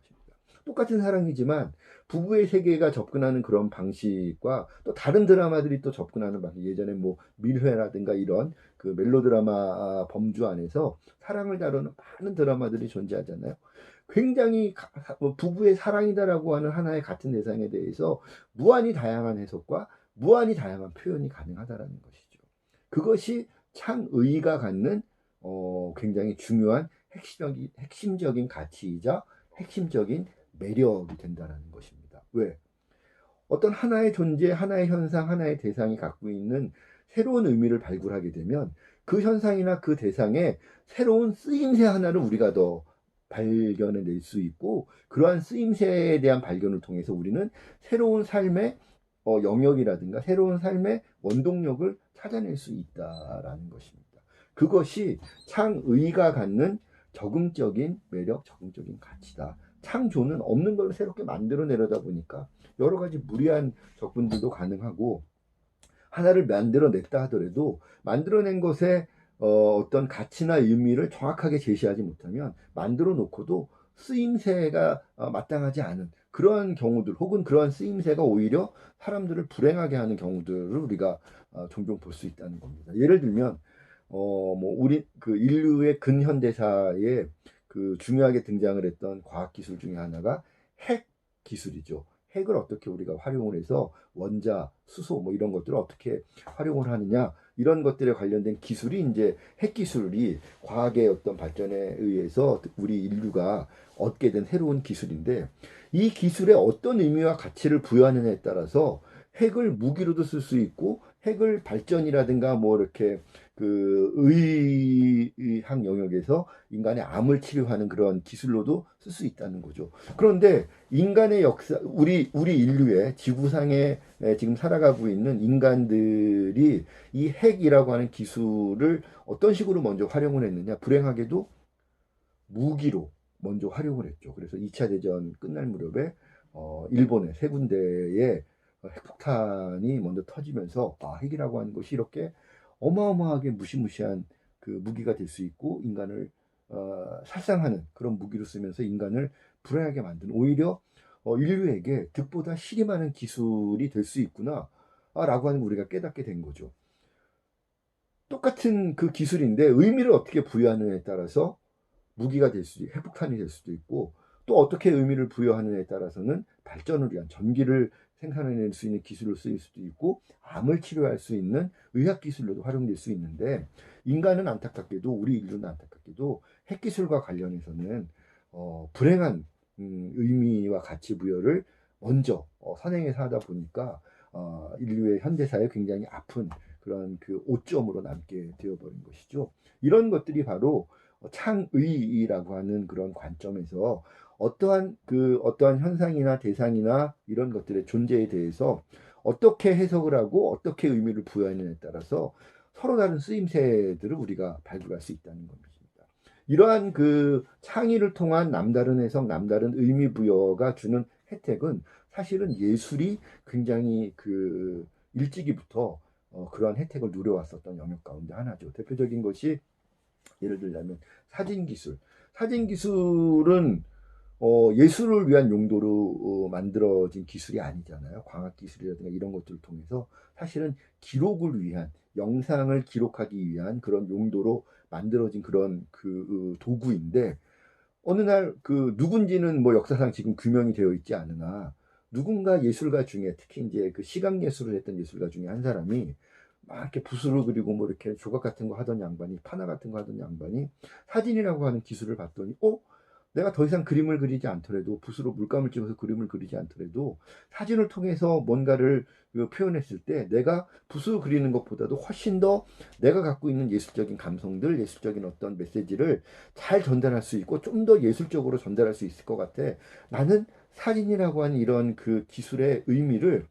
똑같은 사랑이지만 부부의 세계가 접근하는 그런 방식과 또 다른 드라마들이 또 접근하는 방식, 예전에 뭐 밀회라든가 이런 그 멜로드라마 범주 안에서 사랑을 다루는 많은 드라마들이 존재하잖아요. 굉장히 부부의 사랑이다라고 하는 하나의 같은 대상에 대해서 무한히 다양한 해석과 무한히 다양한 표현이 가능하다라는 것이죠. 그것이 창의가 갖는 굉장히 중요한 핵심적인 가치이자 핵심적인 매력이 된다는 것입니다. 왜? 어떤 하나의 존재, 하나의 현상, 하나의 대상이 갖고 있는 새로운 의미를 발굴하게 되면 그 현상이나 그 대상의 새로운 쓰임새 하나를 우리가 더 발견해낼 수 있고, 그러한 쓰임새에 대한 발견을 통해서 우리는 새로운 삶의 영역이라든가 새로운 삶의 원동력을 찾아낼 수 있다라는 것입니다. 그것이 창의가 갖는 적응적인 매력, 적응적인 가치다. 창조는 없는 걸 새롭게 만들어내려다 보니까 여러 가지 무리한 접근들도 가능하고, 하나를 만들어냈다 하더라도 만들어낸 것에 어떤 가치나 의미를 정확하게 제시하지 못하면 만들어 놓고도 쓰임새가 마땅하지 않은 그러한 경우들 혹은 그러한 쓰임새가 오히려 사람들을 불행하게 하는 경우들을 우리가 종종 볼 수 있다는 겁니다. 예를 들면 뭐 우리 그 인류의 근현대사에 그 중요하게 등장을 했던 과학기술 중에 하나가 핵 기술이죠. 핵을 어떻게 우리가 활용을 해서 원자, 수소 뭐 이런 것들을 어떻게 활용을 하느냐 이런 것들에 관련된 기술이 이제 핵 기술이 과학의 어떤 발전에 의해서 우리 인류가 얻게 된 새로운 기술인데 이 기술에 어떤 의미와 가치를 부여하느냐에 따라서 핵을 무기로도 쓸 수 있고 핵을 발전이라든가 뭐 이렇게 그 의학 영역에서 인간의 암을 치료하는 그런 기술로도 쓸 수 있다는 거죠. 그런데 인간의 역사, 우리 인류의 지구상에 지금 살아가고 있는 인간들이 이 핵이라고 하는 기술을 어떤 식으로 먼저 활용을 했느냐? 불행하게도 무기로 먼저 활용을 했죠. 그래서 2차 대전 끝날 무렵에 일본의 세 군데의 핵폭탄이 먼저 터지면서 핵이라고 하는 것이 이렇게 어마어마하게 무시무시한 그 무기가 될 수 있고 인간을 살상하는 그런 무기로 쓰면서 인간을 불행하게 만드는 오히려 인류에게 득보다 실이 많은 기술이 될 수 있구나 라고 하는 걸 우리가 깨닫게 된 거죠. 똑같은 그 기술인데 의미를 어떻게 부여하느냐에 따라서 무기가 될 수도 있고 핵폭탄이 될 수도 있고 또 어떻게 의미를 부여하느냐에 따라서는 발전을 위한 전기를 생산해낼 수 있는 기술로 쓰일 수도 있고 암을 치료할 수 있는 의학 기술로도 활용될 수 있는데 인간은 안타깝게도 우리 인류는 안타깝게도 핵 기술과 관련해서는 불행한 의미와 가치 부여를 먼저 선행해서 하다 보니까 인류의 현대사에 굉장히 아픈 그런 그 오점으로 남게 되어버린 것이죠. 이런 것들이 바로 창의라고 하는 그런 관점에서 어떠한 현상이나 대상이나 이런 것들의 존재에 대해서 어떻게 해석을 하고 어떻게 의미를 부여하느냐에 따라서 서로 다른 쓰임새들을 우리가 발굴할 수 있다는 겁니다. 이러한 그 창의를 통한 남다른 해석, 남다른 의미 부여가 주는 혜택은 사실은 예술이 굉장히 그 일찍이부터 그러한 혜택을 누려왔었던 영역 가운데 하나죠. 대표적인 것이 예를 들자면 사진 기술. 사진 기술은 예술을 위한 용도로 만들어진 기술이 아니잖아요. 광학 기술이라든가 이런 것들을 통해서 사실은 기록을 위한 영상을 기록하기 위한 그런 용도로 만들어진 그런 그 도구인데 어느 날 그 누군지는 뭐 역사상 지금 규명이 되어 있지 않으나 누군가 예술가 중에 특히 이제 그 시각 예술을 했던 예술가 중에 한 사람이 막 이렇게 붓으로 그리고 뭐 이렇게 조각 같은 거 하던 양반이 파나 같은 거 하던 양반이 사진이라고 하는 기술을 봤더니 내가 더 이상 그림을 그리지 않더라도 붓으로 물감을 찍어서 그림을 그리지 않더라도 사진을 통해서 뭔가를 표현했을 때 내가 붓으로 그리는 것보다도 훨씬 더 내가 갖고 있는 예술적인 감성들, 예술적인 어떤 메시지를 잘 전달할 수 있고 좀 더 예술적으로 전달할 수 있을 것 같아. 나는 사진이라고 하는 이런 그 기술의 의미를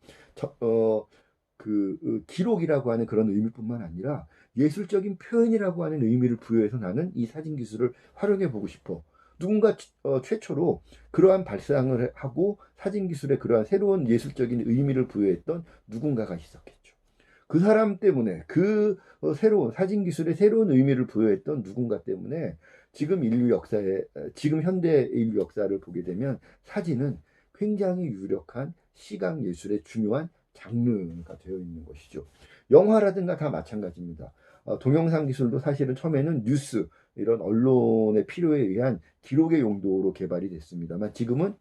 기록이라고 하는 그런 의미뿐만 아니라 예술적인 표현이라고 하는 의미를 부여해서 나는 이 사진 기술을 활용해 보고 싶어. 누군가 최초로 그러한 발상을 하고 사진 기술에 그러한 새로운 예술적인 의미를 부여했던 누군가가 있었겠죠. 그 사람 때문에 그 새로운 사진 기술에 새로운 의미를 부여했던 누군가 때문에 지금 현대 인류 역사를 보게 되면 사진은 굉장히 유력한 시각 예술의 중요한 장르가 되어 있는 것이죠. 영화라든가 다 마찬가지입니다. 동영상 기술도 사실은 처음에는 뉴스 이런 언론의 필요에 의한 기록의 용도로 개발이 됐습니다만 지금은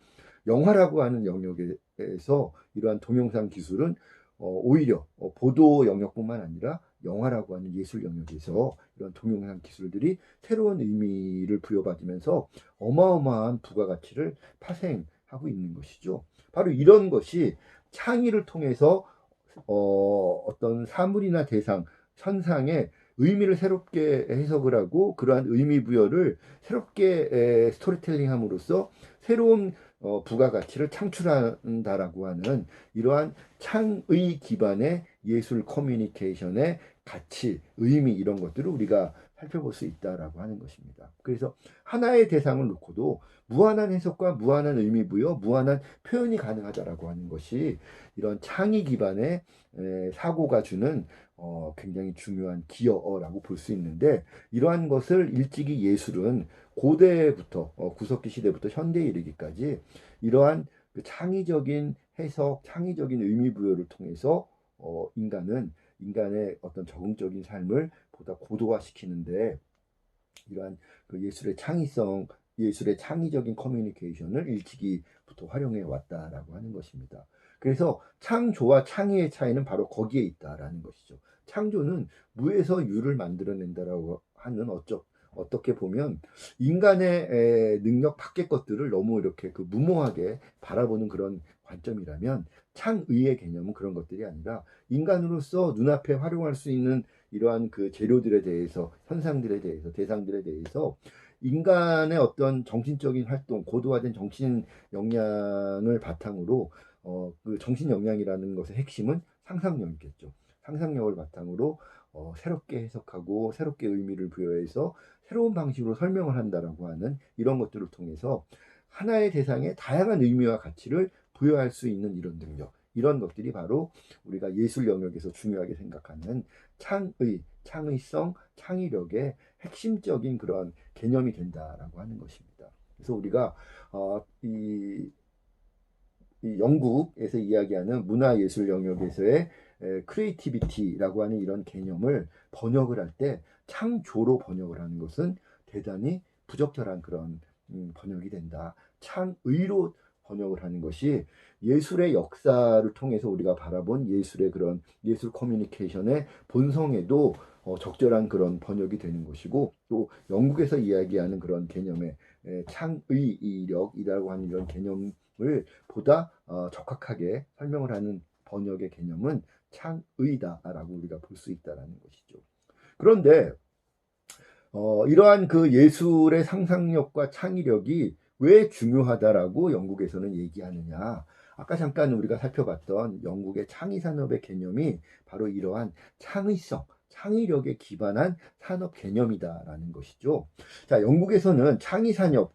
영화라고 하는 영역에서 이러한 동영상 기술은 오히려 보도 영역뿐만 아니라 영화라고 하는 예술 영역에서 이런 동영상 기술들이 새로운 의미를 부여받으면서 어마어마한 부가가치를 파생하고 있는 것이죠. 바로 이런 것이 창의를 통해서 어떤 사물이나 대상, 현상의 의미를 새롭게 해석을 하고 그러한 의미 부여를 새롭게 스토리텔링함으로써 새로운 부가가치를 창출한다라고 하는 이러한 창의 기반의 예술 커뮤니케이션의 가치, 의미 이런 것들을 우리가 살펴볼 수 있다라고 하는 것입니다. 그래서 하나의 대상을 놓고도 무한한 해석과 무한한 의미 부여, 무한한 표현이 가능하다라고 하는 것이 이런 창의 기반의 사고가 주는 굉장히 중요한 기여라고 볼 수 있는데, 이러한 것을 일찍이 예술은 고대부터 구석기 시대부터 현대에 이르기까지 이러한 그 창의적인 해석, 창의적인 의미 부여를 통해서 인간의 어떤 적응적인 삶을 보다 고도화시키는데 이러한 그 예술의 창의성, 예술의 창의적인 커뮤니케이션을 일찍이부터 활용해 왔다라고 하는 것입니다. 그래서 창조와 창의의 차이는 바로 거기에 있다라는 것이죠. 창조는 무에서 유를 만들어낸다라고 하는 어떻게 보면 인간의 능력 밖의 것들을 너무 이렇게 그 무모하게 바라보는 그런 관점이라면, 창의의 개념은 그런 것들이 아니라 인간으로서 눈앞에 활용할 수 있는 이러한 그 재료들에 대해서, 현상들에 대해서, 대상들에 대해서 인간의 어떤 정신적인 활동, 고도화된 정신 역량을 바탕으로 그 정신 역량이라는 것의 핵심은 상상력이겠죠. 상상력을 바탕으로 새롭게 해석하고 새롭게 의미를 부여해서 새로운 방식으로 설명을 한다라고 하는 이런 것들을 통해서 하나의 대상에 다양한 의미와 가치를 부여할 수 있는 이런 능력, 이런 것들이 바로 우리가 예술 영역에서 중요하게 생각하는 창의성, 창의력의 핵심적인 그런 개념이 된다라고 하는 것입니다. 그래서 우리가 이 영국에서 이야기하는 문화예술 영역에서의 크리에이티비티라고 하는 이런 개념을 번역을 할 때 창조로 번역을 하는 것은 대단히 부적절한 그런 번역이 된다. 창의로 번역을 하는 것이 예술의 역사를 통해서 우리가 바라본 예술의 그런 예술 커뮤니케이션의 본성에도 적절한 그런 번역이 되는 것이고, 또 영국에서 이야기하는 그런 개념의 창의력이라고 하는 이런 개념을 보다 적확하게 설명을 하는 번역의 개념은 창의다라고 우리가 볼 수 있다라는 것이죠. 그런데 이러한 그 예술의 상상력과 창의력이 왜 중요하다라고 영국에서는 얘기하느냐? 아까 잠깐 우리가 살펴봤던 영국의 창의 산업의 개념이 바로 이러한 창의성, 창의력에 기반한 산업 개념이다라는 것이죠. 자, 영국에서는 창의 산업,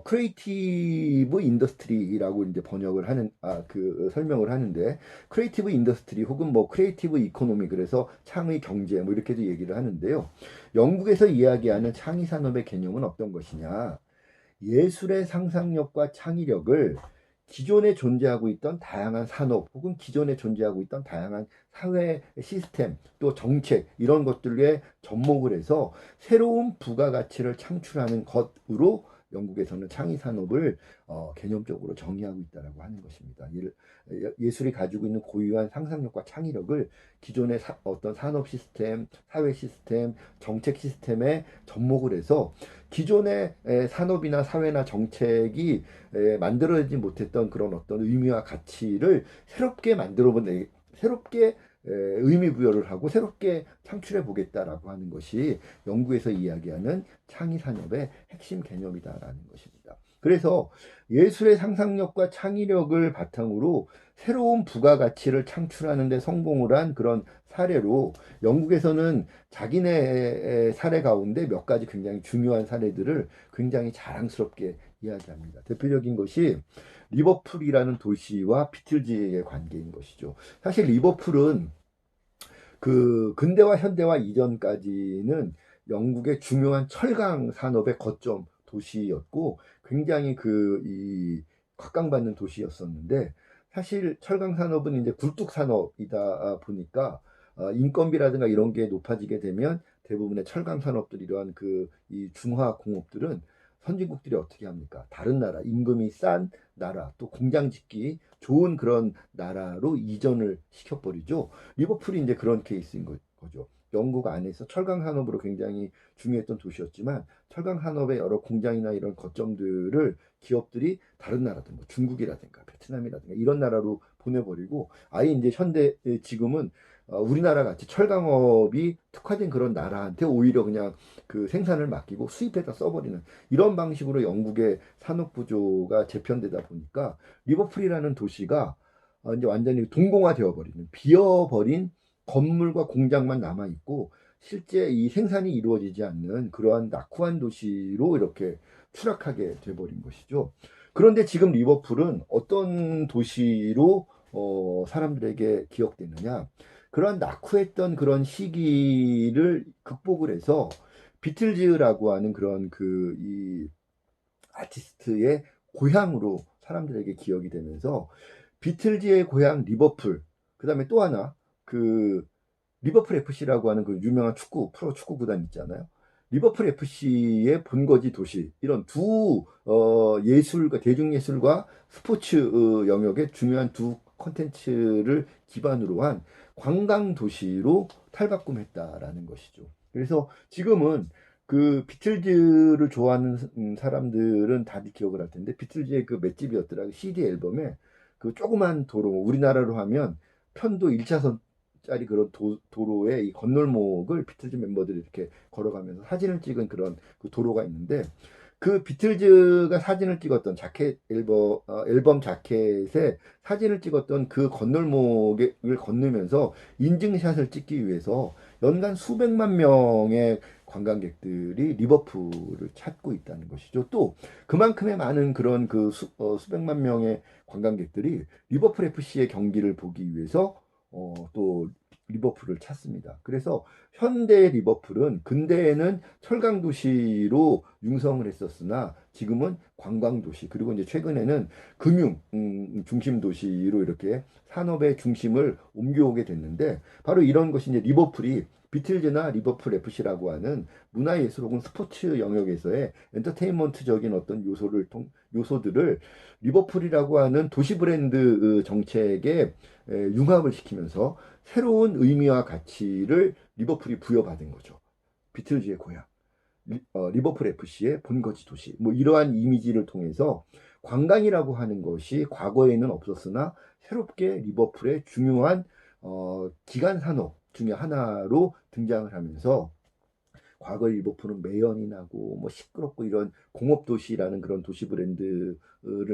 크리에이티브 인더스트리라고 이제 번역을 하는, 그 설명을 하는데, 크리에이티브 인더스트리 혹은 뭐 크리에이티브 이코노미, 그래서 창의 경제 뭐 이렇게도 얘기를 하는데요. 영국에서 이야기하는 창의 산업의 개념은 어떤 것이냐? 예술의 상상력과 창의력을 기존에 존재하고 있던 다양한 산업 혹은 기존에 존재하고 있던 다양한 사회 시스템 또 정책 이런 것들에 접목을 해서 새로운 부가가치를 창출하는 것으로 영국에서는 창의 산업을 개념적으로 정의하고 있다라고 하는 것입니다. 예술이 가지고 있는 고유한 상상력과 창의력을 기존의 어떤 산업 시스템, 사회 시스템, 정책 시스템에 접목을 해서 기존의 산업이나 사회나 정책이 만들어내지 못했던 그런 어떤 의미와 가치를 새롭게 의미 부여를 하고 새롭게 창출해 보겠다라고 하는 것이 영국에서 이야기하는 창의 산업의 핵심 개념이다라는 것입니다. 그래서 예술의 상상력과 창의력을 바탕으로 새로운 부가가치를 창출하는 데 성공을 한 그런 사례로 영국에서는 자기네 사례 가운데 몇 가지 굉장히 중요한 사례들을 굉장히 자랑스럽게 이야기합니다. 대표적인 것이 리버풀이라는 도시와 비틀즈의 관계인 것이죠. 사실 리버풀은 그 근대와 현대화 이전까지는 영국의 중요한 철강 산업의 거점 도시였고 굉장히 이 각광받는 도시였었는데, 사실 철강 산업은 이제 굴뚝 산업이다 보니까 인건비라든가 이런 게 높아지게 되면 대부분의 철강 산업들 이러한 이 중화 공업들은 선진국들이 어떻게 합니까? 다른 나라, 임금이 싼 나라, 또 공장 짓기 좋은 그런 나라로 이전을 시켜버리죠. 리버풀이 이제 그런 케이스인 거죠. 영국 안에서 철강 산업으로 굉장히 중요했던 도시였지만 철강 산업의 여러 공장이나 이런 거점들을 기업들이 다른 나라들, 뭐 중국이라든가 베트남이라든가 이런 나라로 보내버리고 아예 이제 지금은 우리나라 같이 철강업이 특화된 그런 나라한테 오히려 그냥 그 생산을 맡기고 수입해다 써버리는 이런 방식으로 영국의 산업 구조가 재편되다 보니까 리버풀이라는 도시가 이제 완전히 동공화되어 버리는 비어버린 건물과 공장만 남아 있고 실제 이 생산이 이루어지지 않는 그러한 낙후한 도시로 이렇게 추락하게 돼버린 것이죠. 그런데 지금 리버풀은 어떤 도시로 사람들에게 기억되느냐? 그러한 낙후했던 그런 시기를 극복을 해서 비틀즈라고 하는 그런 그 이 아티스트의 고향으로 사람들에게 기억이 되면서 비틀즈의 고향 리버풀, 그다음에 또 하나 그 리버풀 FC라고 하는 그 유명한 프로 축구 구단 있잖아요. 리버풀 FC의 본거지 도시, 이런 두 예술과 대중예술과 스포츠 영역의 중요한 두 콘텐츠를 기반으로 한 관광 도시로 탈바꿈했다라는 것이죠. 그래서 지금은 그 비틀즈를 좋아하는 사람들은 다들 기억을 할 텐데, 비틀즈의 그 맷집이었더라. CD 앨범에 그 조그만 도로, 우리나라로 하면 편도 1차선 짜리 그런 도로의 이 건널목을 비틀즈 멤버들이 이렇게 걸어가면서 사진을 찍은 그런 그 도로가 있는데, 그 비틀즈가 사진을 찍었던 자켓 앨범 자켓에 사진을 찍었던 그 건널목을 건너면서 인증샷을 찍기 위해서 연간 수백만 명의 관광객들이 리버풀을 찾고 있다는 것이죠. 또 그만큼의 많은 그런 그 수백만 명의 관광객들이 리버풀 FC의 경기를 보기 위해서 또 리버풀을 찾습니다. 그래서 현대 리버풀은 근대에는 철강 도시로 융성을 했었으나 지금은 관광 도시, 그리고 이제 최근에는 금융 중심 도시로 이렇게 산업의 중심을 옮겨오게 됐는데, 바로 이런 것이 이제 리버풀이 비틀즈나 리버풀 FC라고 하는 문화예술 혹은 스포츠 영역에서의 엔터테인먼트적인 어떤 요소들을 리버풀이라고 하는 도시 브랜드 정책에 융합을 시키면서 새로운 의미와 가치를 리버풀이 부여받은 거죠. 비틀즈의 고향, 리버풀 FC의 본거지 도시, 뭐 이러한 이미지를 통해서 관광이라고 하는 것이 과거에는 없었으나 새롭게 리버풀의 중요한 기간 산업 중에 하나로 등장을 하면서, 과거 리버풀은 매연이 나고 뭐 시끄럽고 이런 공업 도시라는 그런 도시 브랜드를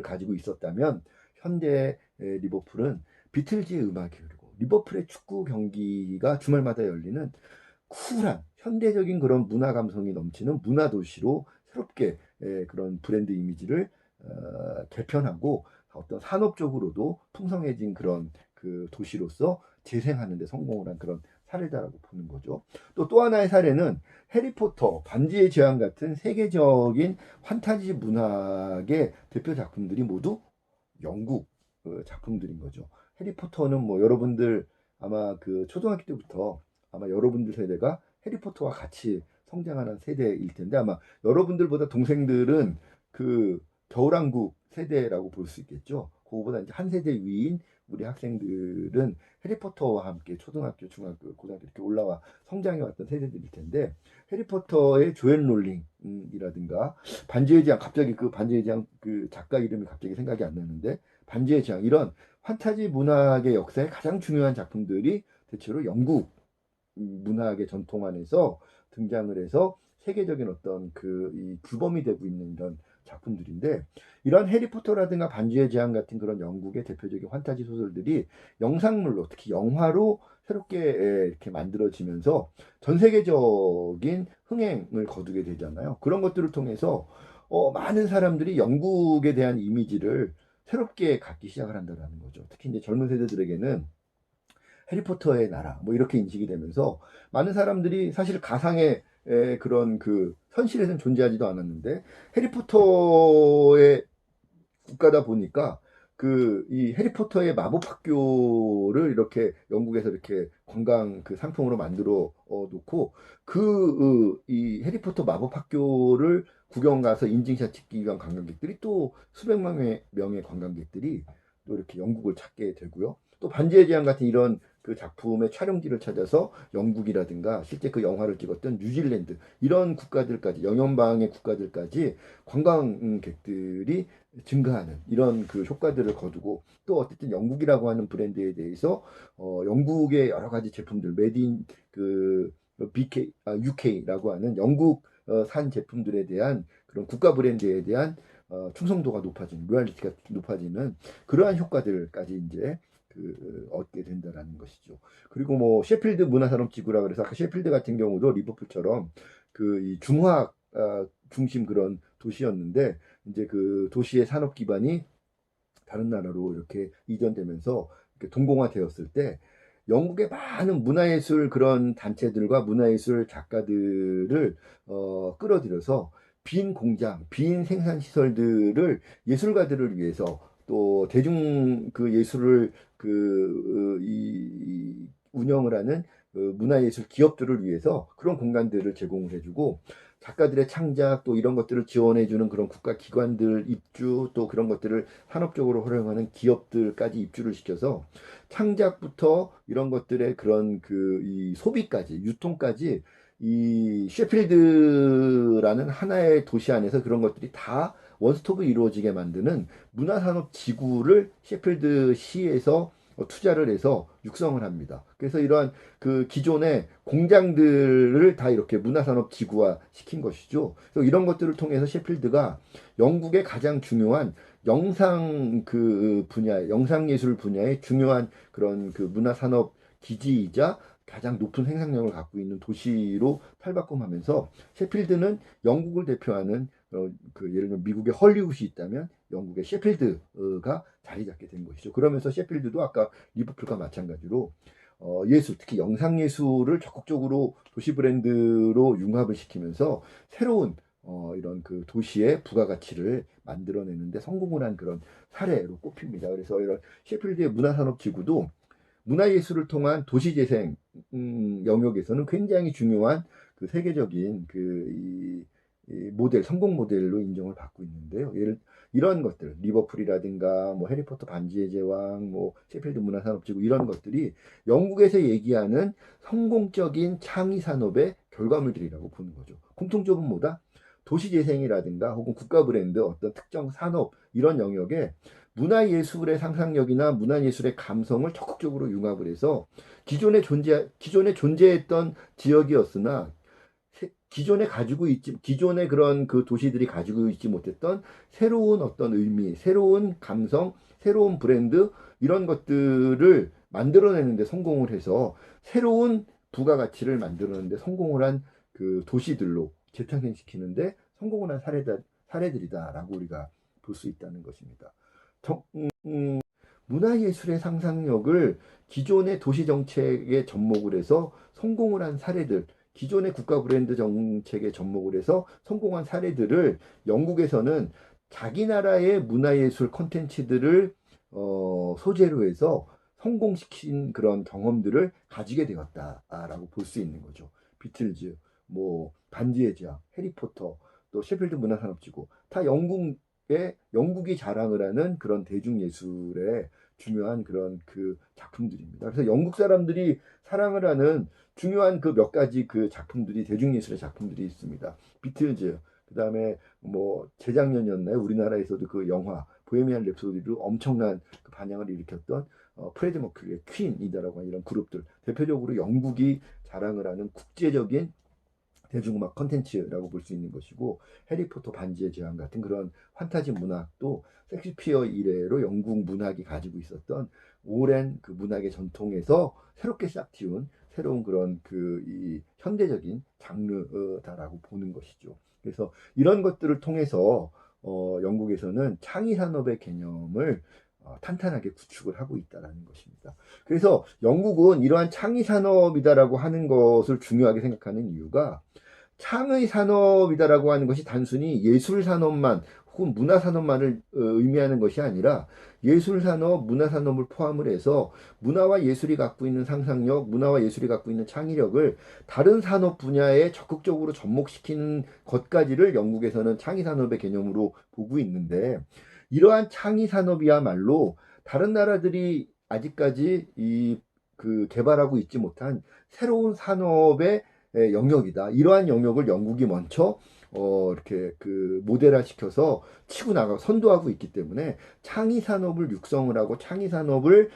가지고 있었다면, 현대 리버풀은 비틀즈의 음악이 흐르고 리버풀의 축구 경기가 주말마다 열리는 쿨한 현대적인 그런 문화 감성이 넘치는 문화 도시로 새롭게 그런 브랜드 이미지를 개편하고 어떤 산업적으로도 풍성해진 그런 그 도시로서 재생하는 데 성공을 한 그런 사례다라고 보는 거죠. 또 하나의 사례는 해리포터, 반지의 제왕 같은 세계적인 판타지 문학의 대표 작품들이 모두 영국 작품들인 거죠. 해리포터는 뭐 여러분들 아마 그 초등학교 때부터 아마 여러분들 세대가 해리포터와 같이 성장하는 세대일 텐데, 아마 여러분들보다 동생들은 그 겨울왕국 세대라고 볼 수 있겠죠. 그거보다 이제 한 세대 위인 우리 학생들은 해리포터와 함께 초등학교, 중학교, 고등학교 이렇게 올라와 성장해 왔던 세대들일 텐데, 해리포터의 조엘 롤링이라든가 반지의 제왕, 갑자기 그 반지의 제왕 그 작가 이름이 갑자기 생각이 안 나는데, 반지의 제왕, 이런 판타지 문학의 역사에 가장 중요한 작품들이 대체로 영국 문학의 전통 안에서 등장을 해서 세계적인 어떤 그 이 규범이 되고 있는 이런 작품들인데, 이런 해리포터라든가 반지의 제왕 같은 그런 영국의 대표적인 환타지 소설들이 영상물로, 특히 영화로 새롭게 이렇게 만들어지면서 전 세계적인 흥행을 거두게 되잖아요. 그런 것들을 통해서 많은 사람들이 영국에 대한 이미지를 새롭게 갖기 시작을 한다는 거죠. 특히 이제 젊은 세대들에게는 해리포터의 나라 뭐 이렇게 인식이 되면서 많은 사람들이 사실 가상의 그런 그 현실에서는 존재하지도 않았는데 해리포터의 국가다 보니까 그 이 해리포터의 마법 학교를 이렇게 영국에서 이렇게 관광 그 상품으로 만들어 놓고 그 이 해리포터 마법 학교를 구경 가서 인증샷 찍기 위한 관광객들이 또 수백만 명의 관광객들이 또 이렇게 영국을 찾게 되고요. 또 반지의 제왕 같은 이런 그 작품의 촬영지를 찾아서 영국이라든가 실제 그 영화를 찍었던 뉴질랜드, 이런 국가들까지, 영연방의 국가들까지 관광객들이 증가하는 이런 그 효과들을 거두고, 또 어쨌든 영국이라고 하는 브랜드에 대해서 영국의 여러 가지 제품들, 메딘 그 UK라고 하는 영국 산 제품들에 대한 그런 국가 브랜드에 대한 충성도가 높아지는, 로얄리티가 높아지는 그러한 효과들까지 이제 얻게 된다라는 것이죠. 그리고 뭐 셰필드 문화산업지구라 그래서 아까 셰필드 같은 경우도 리버풀처럼 이 중화학 중심 그런 도시였는데 이제 그 도시의 산업 기반이 다른 나라로 이렇게 이전되면서 이렇게 동공화되었을 때 영국의 많은 문화예술 그런 단체들과 문화예술 작가들을 끌어들여서 빈 공장, 빈 생산 시설들을 예술가들을 위해서 또 대중 그 예술을 운영을 하는 문화예술 기업들을 위해서 그런 공간들을 제공을 해주고 작가들의 창작 또 이런 것들을 지원해주는 그런 국가기관들 입주 또 그런 것들을 산업적으로 활용하는 기업들까지 입주를 시켜서 창작부터 이런 것들의 그런 이 소비까지 유통까지 이 셰필드라는 하나의 도시 안에서 그런 것들이 다 원스톱으로 이루어지게 만드는 문화산업 지구를 셰필드 시에서 투자를 해서 육성을 합니다. 그래서 이러한 그 기존의 공장들을 다 이렇게 문화산업 지구화 시킨 것이죠. 그래서 이런 것들을 통해서 셰필드가 영국의 가장 중요한 영상 분야, 영상예술 분야의 중요한 그런 그 문화산업 기지이자 가장 높은 생산력을 갖고 있는 도시로 탈바꿈하면서 셰필드는 영국을 대표하는 예를 들면 미국의 헐리우드이 있다면 영국의 셰필드가 자리 잡게 된 것이죠. 그러면서 셰필드도 아까 리버풀과 마찬가지로 예술, 특히 영상 예술을 적극적으로 도시 브랜드로 융합을 시키면서 새로운 이런 그 도시의 부가가치를 만들어내는데 성공을 한 그런 사례로 꼽힙니다. 그래서 이런 셰필드의 문화산업지구도 문화예술을 통한 도시재생 영역에서는 굉장히 중요한 그 세계적인 이 모델, 성공 모델로 인정을 받고 있는데요. 이런 것들, 리버풀이라든가 뭐 해리포터 반지의 제왕, 뭐 셰필드 문화산업지구 이런 것들이 영국에서 얘기하는 성공적인 창의 산업의 결과물들이라고 보는 거죠. 공통점은 뭐다? 도시재생이라든가 혹은 국가 브랜드 어떤 특정 산업 이런 영역에 문화예술의 상상력이나 문화예술의 감성을 적극적으로 융합을 해서 기존에 존재했던 지역이었으나 기존의 그런 그 도시들이 가지고 있지 못했던 새로운 어떤 의미, 새로운 감성, 새로운 브랜드 이런 것들을 만들어내는데 성공을 해서 새로운 부가가치를 만들어내는데 성공을 한 그 도시들로 재탄생시키는데 성공을 한 사례들이다라고 우리가 볼 수 있다는 것입니다. 문화예술의 상상력을 기존의 도시정책에 접목을 해서 성공을 한 사례들, 기존의 국가 브랜드 정책에 접목을 해서 성공한 사례들을 영국에서는 자기 나라의 문화예술 콘텐츠들을 소재로 해서 성공시킨 그런 경험들을 가지게 되었다라고 볼 수 있는 거죠. 비틀즈, 뭐 반지의 제왕, 해리포터, 또 셰필드 문화산업지구 다 영국이 자랑을 하는 그런 대중예술의 중요한 그런 그 작품들입니다. 그래서 영국 사람들이 사랑을 하는 중요한 그 몇 가지 그 작품들이 대중예술의 작품들이 있습니다. 비틀즈, 그다음에 뭐 재작년이었나요? 우리나라에서도 그 영화 보헤미안 랩소디로 엄청난 그 반향을 일으켰던 프레드 머큐리의 퀸이다라고 하는 이런 그룹들 대표적으로 영국이 자랑을 하는 국제적인 대중음악 컨텐츠라고 볼 수 있는 것이고 해리포터 반지의 제왕 같은 그런 판타지 문학도 섹스피어 이래로 영국 문학이 가지고 있었던 오랜 그 문학의 전통에서 새롭게 싹 틔운 새로운 그런 이 현대적인 장르다라고 보는 것이죠. 그래서 이런 것들을 통해서 영국에서는 창의 산업의 개념을 탄탄하게 구축을 하고 있다는 것입니다. 그래서 영국은 이러한 창의 산업이다라고 하는 것을 중요하게 생각하는 이유가 창의 산업이다라고 하는 것이 단순히 예술 산업만 혹은 문화 산업만을 의미하는 것이 아니라 예술 산업, 문화 산업을 포함을 해서 문화와 예술이 갖고 있는 상상력, 문화와 예술이 갖고 있는 창의력을 다른 산업 분야에 적극적으로 접목시키는 것까지를 영국에서는 창의 산업의 개념으로 보고 있는데 이러한 창의 산업이야말로 다른 나라들이 아직까지 개발하고 있지 못한 새로운 산업의 영역이다. 이러한 영역을 영국이 먼저 이렇게 모델화 시켜서 치고 나가 선도하고 있기 때문에 창의 산업을 육성을 하고 창의 산업을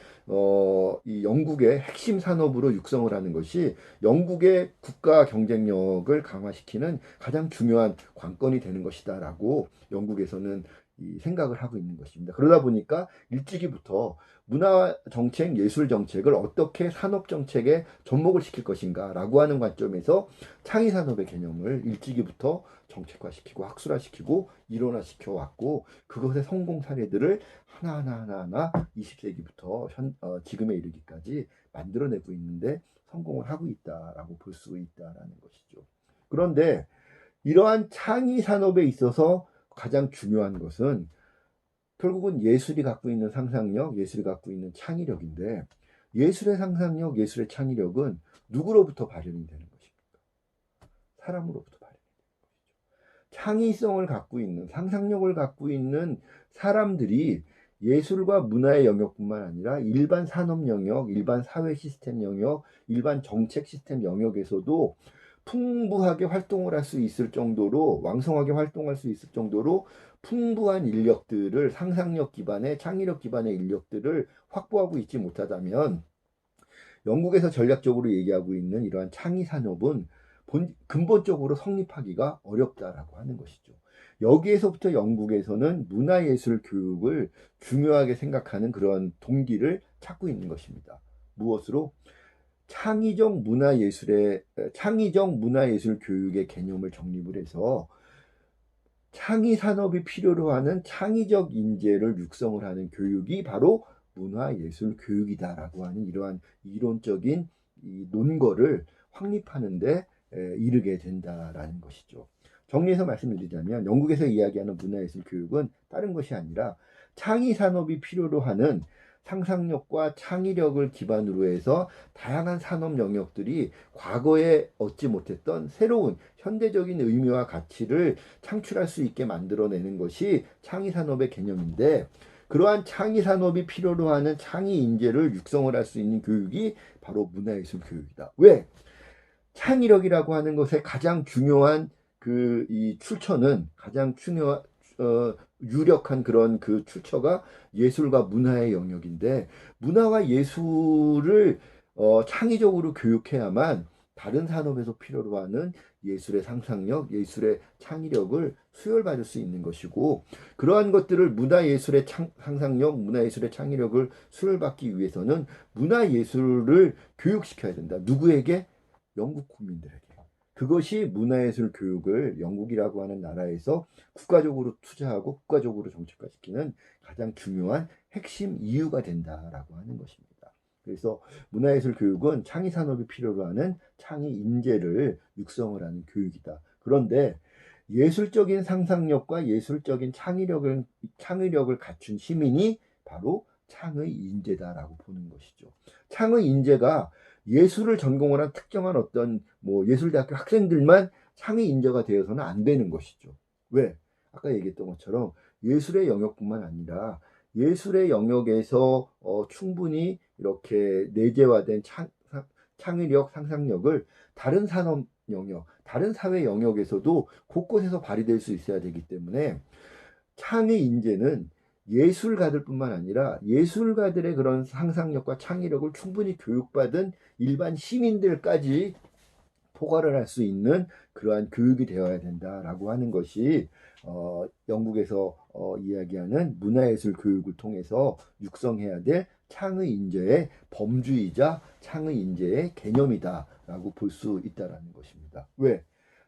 이 영국의 핵심 산업으로 육성을 하는 것이 영국의 국가 경쟁력을 강화시키는 가장 중요한 관건이 되는 것이다라고 영국에서는 이 생각을 하고 있는 것입니다. 그러다 보니까 일찍이부터 문화 정책, 예술 정책을 어떻게 산업 정책에 접목을 시킬 것인가라고 하는 관점에서 창의 산업의 개념을 일찍이부터 정책화시키고 학술화시키고 이론화시켜 왔고 그것의 성공 사례들을 하나하나 20세기부터 지금에 이르기까지 만들어내고 있는데 성공을 하고 있다라고 볼 수 있다라는 것이죠. 그런데 이러한 창의 산업에 있어서 가장 중요한 것은 결국은 예술이 갖고 있는 상상력, 예술이 갖고 있는 창의력인데 예술의 상상력, 예술의 창의력은 누구로부터 발현이 되는 것입니까? 사람으로부터 발현이 되는 것이죠. 창의성을 갖고 있는, 상상력을 갖고 있는 사람들이 예술과 문화의 영역뿐만 아니라 일반 산업 영역, 일반 사회 시스템 영역, 일반 정책 시스템 영역에서도 풍부하게 활동을 할 수 있을 정도로 왕성하게 활동할 수 있을 정도로 풍부한 인력들을 상상력 기반의 창의력 기반의 인력들을 확보하고 있지 못하다면 영국에서 전략적으로 얘기하고 있는 이러한 창의 산업은 근본적으로 성립하기가 어렵다라고 하는 것이죠. 여기에서부터 영국에서는 문화예술 교육을 중요하게 생각하는 그런 동기를 찾고 있는 것입니다. 무엇으로? 창의적 문화예술 교육의 개념을 정립을 해서 창의 산업이 필요로 하는 창의적 인재를 육성을 하는 교육이 바로 문화예술 교육이다라고 하는 이러한 이론적인 이 논거를 확립하는데 이르게 된다라는 것이죠. 정리해서 말씀드리자면 영국에서 이야기하는 문화예술 교육은 다른 것이 아니라 창의 산업이 필요로 하는 상상력과 창의력을 기반으로 해서 다양한 산업 영역들이 과거에 얻지 못했던 새로운 현대적인 의미와 가치를 창출할 수 있게 만들어내는 것이 창의 산업의 개념인데 그러한 창의 산업이 필요로 하는 창의 인재를 육성을 할 수 있는 교육이 바로 문화예술 교육이다. 왜? 창의력이라고 하는 것의 가장 중요한 이 출처는 가장 중요한 유력한 그런 그 출처가 예술과 문화의 영역인데 문화와 예술을 창의적으로 교육해야만 다른 산업에서 필요로 하는 예술의 상상력, 예술의 창의력을 수혈받을 수 있는 것이고 그러한 것들을 문화예술의 상상력, 문화예술의 창의력을 수혈받기 위해서는 문화예술을 교육시켜야 된다. 누구에게? 영국 국민들에게. 그것이 문화예술 교육을 영국이라고 하는 나라에서 국가적으로 투자하고 국가적으로 정책화시키는 가장 중요한 핵심 이유가 된다라고 하는 것입니다. 그래서 문화예술 교육은 창의 산업이 필요로 하는 창의 인재를 육성을 하는 교육이다. 그런데 예술적인 상상력과 예술적인 창의력을 갖춘 시민이 바로 창의 인재다라고 보는 것이죠. 창의 인재가 예술을 전공을 한 특정한 어떤 예술대학교 학생들만 창의 인재가 되어서는 안 되는 것이죠. 왜? 아까 얘기했던 것처럼 예술의 영역뿐만 아니라 예술의 영역에서 충분히 이렇게 내재화된 창의력, 상상력을 다른 산업 영역, 다른 사회 영역에서도 곳곳에서 발휘될 수 있어야 되기 때문에 창의 인재는 예술가들 뿐만 아니라 예술가들의 그런 상상력과 창의력을 충분히 교육받은 일반 시민들까지 포괄을 할 수 있는 그러한 교육이 되어야 된다라고 하는 것이 영국에서 이야기하는 문화예술 교육을 통해서 육성해야 될 창의 인재의 범주이자 창의 인재의 개념이다라고 볼 수 있다라는 것입니다. 왜?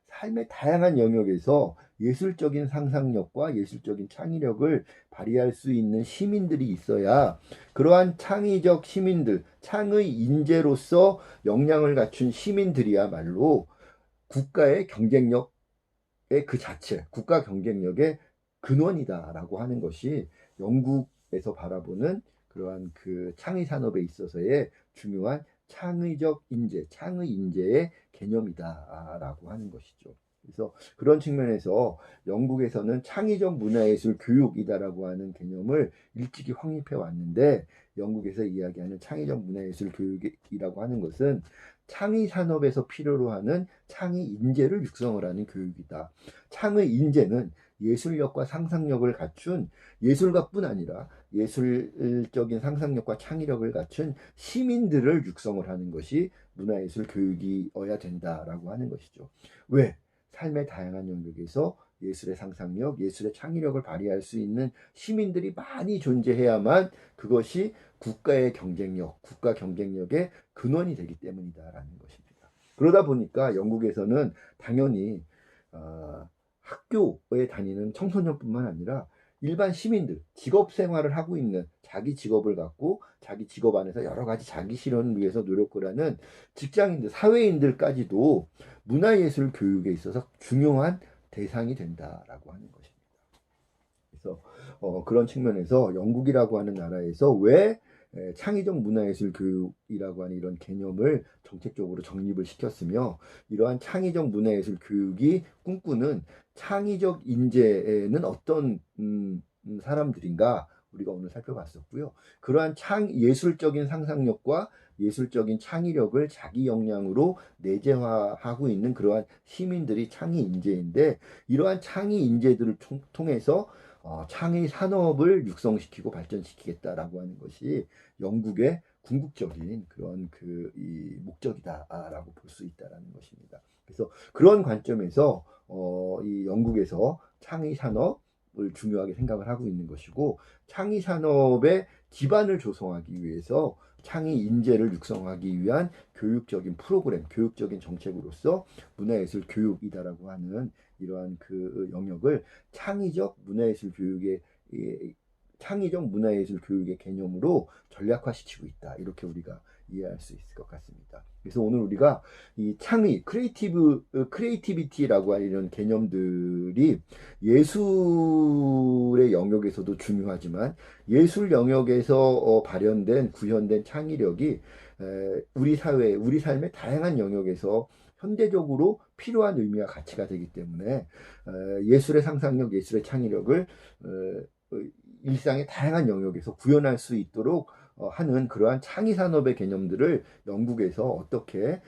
삶의 다양한 영역에서 예술적인 상상력과 예술적인 창의력을 발휘할 수 있는 시민들이 있어야 그러한 창의적 시민들, 창의 인재로서 역량을 갖춘 시민들이야말로 국가의 경쟁력의 그 자체, 국가 경쟁력의 근원이다라고 하는 것이 영국에서 바라보는 그러한 그 창의 산업에 있어서의 중요한 창의적 인재, 창의 인재의 개념이다라고 하는 것이죠. 그래서 그런 측면에서 영국에서는 창의적 문화예술 교육이다라고 하는 개념을 일찍이 확립해 왔는데 영국에서 이야기하는 창의적 문화예술 교육이라고 하는 것은 창의 산업에서 필요로 하는 창의 인재를 육성을 하는 교육이다. 창의 인재는 예술력과 상상력을 갖춘 예술가뿐 아니라 예술적인 상상력과 창의력을 갖춘 시민들을 육성을 하는 것이 문화예술 교육이어야 된다라고 하는 것이죠. 왜? 삶의 다양한 영역에서 예술의 상상력, 예술의 창의력을 발휘할 수 있는 시민들이 많이 존재해야만 그것이 국가의 경쟁력, 국가 경쟁력의 근원이 되기 때문이다라는 것입니다. 그러다 보니까 영국에서는 당연히 학교에 다니는 청소년뿐만 아니라 일반 시민들, 직업 생활을 하고 있는 자기 직업을 갖고 자기 직업 안에서 여러 가지 자기 실현을 위해서 노력을 하는 직장인들, 사회인들까지도 문화예술 교육에 있어서 중요한 대상이 된다라고 하는 것입니다. 그래서 그런 측면에서 영국이라고 하는 나라에서 왜 창의적 문화예술 교육이라고 하는 이런 개념을 정책적으로 정립을 시켰으며 이러한 창의적 문화예술 교육이 꿈꾸는 창의적 인재는 어떤 사람들인가 우리가 오늘 살펴봤었고요. 그러한 예술적인 상상력과 예술적인 창의력을 자기 역량으로 내재화하고 있는 그러한 시민들이 창의 인재인데 이러한 창의 인재들을 통해서 창의 산업을 육성시키고 발전시키겠다라고 하는 것이 영국의 궁극적인 그런 이 목적이다라고 볼 수 있다라는 것입니다. 그래서 그런 관점에서 이 영국에서 창의 산업을 중요하게 생각을 하고 있는 것이고 창의 산업의 기반을 조성하기 위해서 창의 인재를 육성하기 위한 교육적인 프로그램, 교육적인 정책으로서 문화예술 교육이다라고 하는 이러한 그 영역을 창의적 문화예술 교육의 개념으로 전략화시키고 있다. 이렇게 우리가 이해할 수 있을 것 같습니다. 그래서 오늘 우리가 이 창의, 크리에이티비티라고 하는 이런 개념들이 예술의 영역에서도 중요하지만 예술 영역에서 발현된, 구현된 창의력이 우리 사회, 우리 삶의 다양한 영역에서 현대적으로 필요한 의미와 가치가 되기 때문에 예술의 상상력, 예술의 창의력을 일상의 다양한 영역에서 구현할 수 있도록 하는 그러한 창의 산업의 개념들을 영국에서 어떻게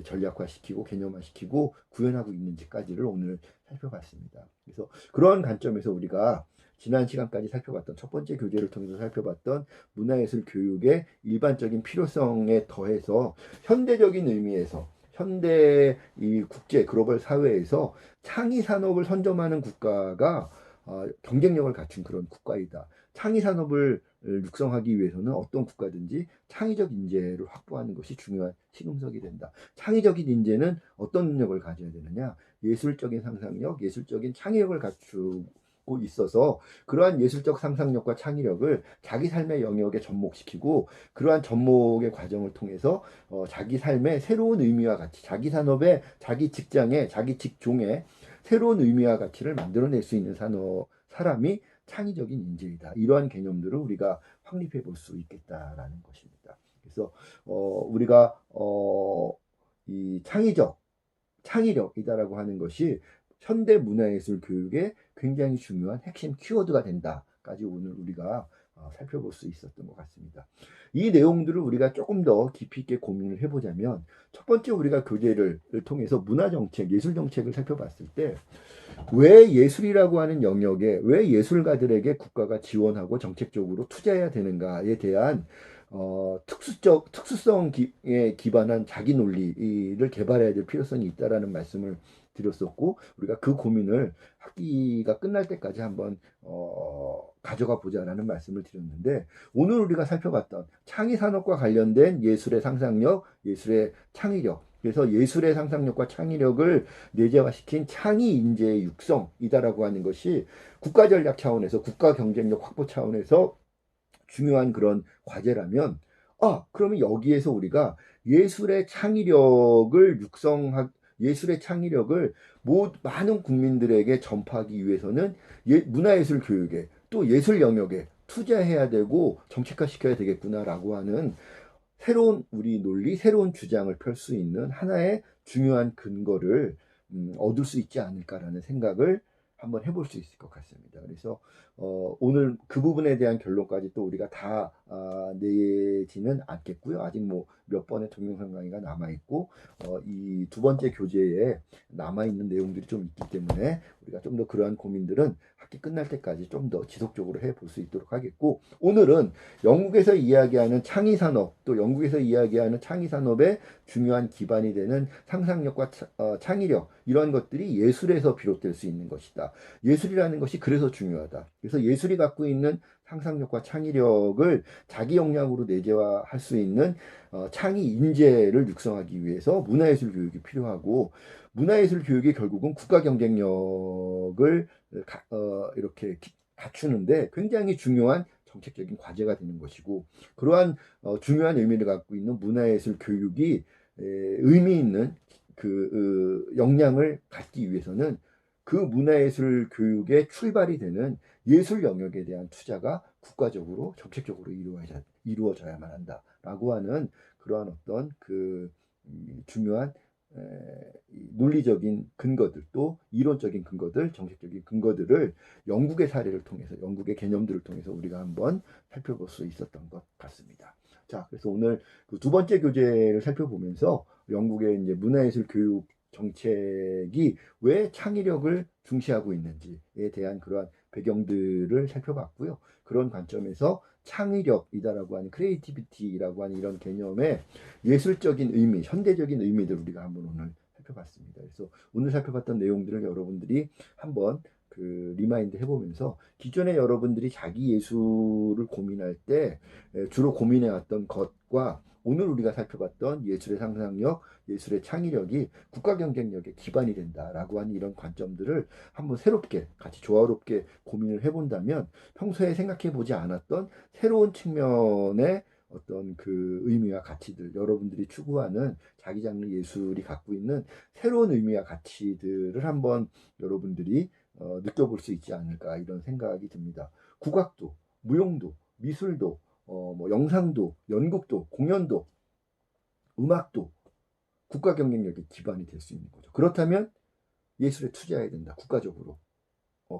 전략화시키고 개념화시키고 구현하고 있는지까지를 오늘 살펴봤습니다. 그래서 그러한 관점에서 우리가 지난 시간까지 살펴봤던 첫 번째 교재를 통해서 살펴봤던 문화예술 교육의 일반적인 필요성에 더해서 현대적인 의미에서 현대 이 국제 글로벌 사회에서 창의 산업을 선점하는 국가가 경쟁력을 갖춘 그런 국가이다. 창의 산업을 육성하기 위해서는 어떤 국가든지 창의적 인재를 확보하는 것이 중요한 시금석이 된다. 창의적인 인재는 어떤 능력을 가져야 되느냐? 예술적인 상상력, 예술적인 창의력을 갖추고 있어서 그러한 예술적 상상력과 창의력을 자기 삶의 영역에 접목시키고 그러한 접목의 과정을 통해서 자기 삶의 새로운 의미와 가치, 자기 산업에, 자기 직장에, 자기 직종에 새로운 의미와 가치를 만들어낼 수 있는 사람이 창의적인 인재이다. 이러한 개념들을 우리가 확립해 볼 수 있겠다라는 것입니다. 그래서 우리가 이 창의력이다라고 하는 것이 현대 문화예술 교육의 굉장히 중요한 핵심 키워드가 된다까지 오늘 우리가 살펴볼 수 있었던 것 같습니다. 이 내용들을 우리가 조금 더 깊이 있게 고민을 해보자면 첫 번째 우리가 교재를 통해서 문화정책, 예술정책을 살펴봤을 때 왜 예술이라고 하는 영역에 왜 예술가들에게 국가가 지원하고 정책적으로 투자해야 되는가에 대한 특수성에 기반한 자기 논리를 개발해야 될 필요성이 있다라는 말씀을 드렸었고 우리가 그 고민을 학기가 끝날 때까지 한번 가져가 보자라는 말씀을 드렸는데 오늘 우리가 살펴봤던 창의 산업과 관련된 예술의 상상력, 예술의 창의력 그래서 예술의 상상력과 창의력을 내재화시킨 창의 인재의 육성이다라고 하는 것이 국가 전략 차원에서 국가 경쟁력 확보 차원에서 중요한 그런 과제라면 그러면 여기에서 우리가 예술의 창의력을 많은 국민들에게 전파하기 위해서는 문화예술 교육에 또 예술 영역에 투자해야 되고 정책화시켜야 되겠구나라고 하는 새로운 우리 논리, 새로운 주장을 펼 수 있는 하나의 중요한 근거를 얻을 수 있지 않을까라는 생각을 한번 해볼 수 있을 것 같습니다. 그래서 오늘 그 부분에 대한 결론까지 또 우리가 다 내지는 않겠고요. 아직 뭐 몇 번의 동영상 강의가 남아있고 이 두 번째 교재에 남아있는 내용들이 좀 있기 때문에 우리가 좀 더 그러한 고민들은 학기 끝날 때까지 좀 더 지속적으로 해볼 수 있도록 하겠고, 오늘은 영국에서 이야기하는 창의산업, 또 영국에서 이야기하는 창의산업의 중요한 기반이 되는 상상력과 창의력, 이런 것들이 예술에서 비롯될 수 있는 것이다. 예술이라는 것이 그래서 중요하다. 그래서 예술이 갖고 있는 상상력과 창의력을 자기 역량으로 내재화할 수 있는 창의 인재를 육성하기 위해서 문화예술 교육이 필요하고, 문화예술 교육이 결국은 국가 경쟁력을 이렇게 갖추는데 굉장히 중요한 정책적인 과제가 되는 것이고, 그러한 중요한 의미를 갖고 있는 문화예술 교육이 의미 있는 역량을 갖기 위해서는 그 문화예술 교육의 출발이 되는 예술 영역에 대한 투자가 국가적으로 정책적으로 이루어져야만 한다라고 하는 그러한 어떤 중요한 논리적인 근거들, 또 이론적인 근거들, 정책적인 근거들을 영국의 사례를 통해서, 영국의 개념들을 통해서 우리가 한번 살펴볼 수 있었던 것 같습니다. 자, 그래서 오늘 그 두 번째 교재를 살펴보면서 영국의 이제 문화예술 교육 정책이 왜 창의력을 중시하고 있는지에 대한 그러한 배경들을 살펴봤고요. 그런 관점에서 창의력이다라고 하는 크리에이티비티라고 하는 이런 개념의 예술적인 의미, 현대적인 의미들 우리가 한번 오늘 살펴봤습니다. 그래서 오늘 살펴봤던 내용들을 여러분들이 한번 리마인드 해보면서 기존에 여러분들이 자기 예술을 고민할 때 주로 고민해왔던 것과 오늘 우리가 살펴봤던 예술의 상상력, 예술의 창의력이 국가 경쟁력의 기반이 된다라고 하는 이런 관점들을 한번 새롭게 같이 조화롭게 고민을 해본다면 평소에 생각해보지 않았던 새로운 측면의 어떤 의미와 가치들, 여러분들이 추구하는 자기 장르 예술이 갖고 있는 새로운 의미와 가치들을 한번 여러분들이 느껴볼 수 있지 않을까, 이런 생각이 듭니다. 국악도, 무용도, 미술도, 뭐 영상도, 연극도, 공연도, 음악도 국가 경쟁력의 기반이 될 수 있는 거죠. 그렇다면 예술에 투자해야 된다, 국가적으로.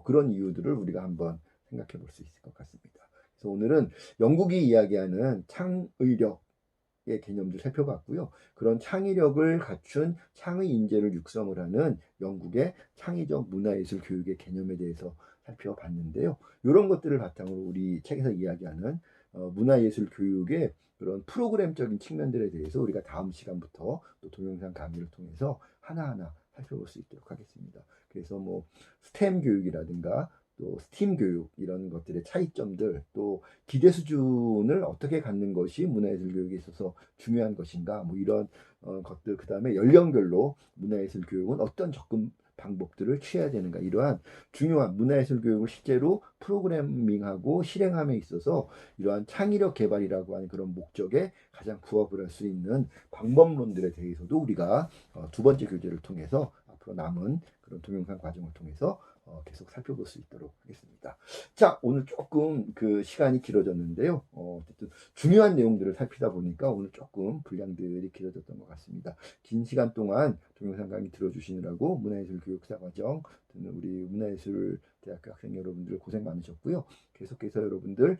그런 이유들을 우리가 한번 생각해 볼 수 있을 것 같습니다. 그래서 오늘은 영국이 이야기하는 창의력의 개념들 살펴봤고요. 그런 창의력을 갖춘 창의 인재를 육성을 하는 영국의 창의적 문화예술 교육의 개념에 대해서 살펴봤는데요. 이런 것들을 바탕으로 우리 책에서 이야기하는 문화예술 교육의 그런 프로그램적인 측면들에 대해서 우리가 다음 시간부터 또 동영상 강의를 통해서 하나하나 살펴볼 수 있도록 하겠습니다. 그래서 뭐 스템 교육이라든가 또 스팀 교육, 이런 것들의 차이점들, 또 기대 수준을 어떻게 갖는 것이 문화예술 교육에 있어서 중요한 것인가, 뭐 이런 것들, 그 다음에 연령별로 문화예술 교육은 어떤 접근 방법들을 취해야 되는가, 이러한 중요한 문화예술 교육을 실제로 프로그래밍하고 실행함에 있어서 이러한 창의력 개발이라고 하는 그런 목적에 가장 부합을 할 수 있는 방법론들에 대해서도 우리가 두 번째 교재를 통해서 앞으로 남은 그런 동영상 과정을 통해서 계속 살펴볼 수 있도록 하겠습니다. 자, 오늘 조금 시간이 길어졌는데요. 어쨌든 중요한 내용들을 살피다 보니까 오늘 조금 분량들이 길어졌던 것 같습니다. 긴 시간 동안 동영상 강의 들어주시느라고 문화예술 교육사 과정 듣는 우리 문화예술 대학교 학생 여러분들 고생 많으셨고요. 계속해서 여러분들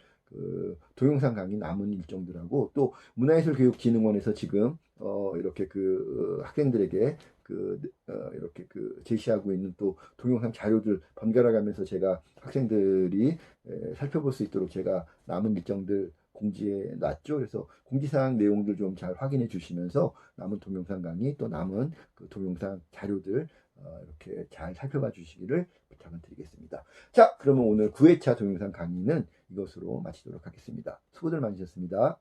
동영상 강의 남은 일정들하고 또 문화예술교육진흥원에서 지금 이렇게 학생들에게 이렇게 제시하고 있는 또 동영상 자료들 번갈아 가면서 제가 학생들이 살펴볼 수 있도록 제가 남은 일정들 공지해 놨죠. 그래서 공지사항 내용들 좀 잘 확인해 주시면서 남은 동영상 강의, 또 남은 동영상 자료들 이렇게 잘 살펴봐 주시기를 부탁을 드리겠습니다. 자, 그러면 오늘 9회차 동영상 강의는 이것으로 마치도록 하겠습니다. 수고들 많으셨습니다.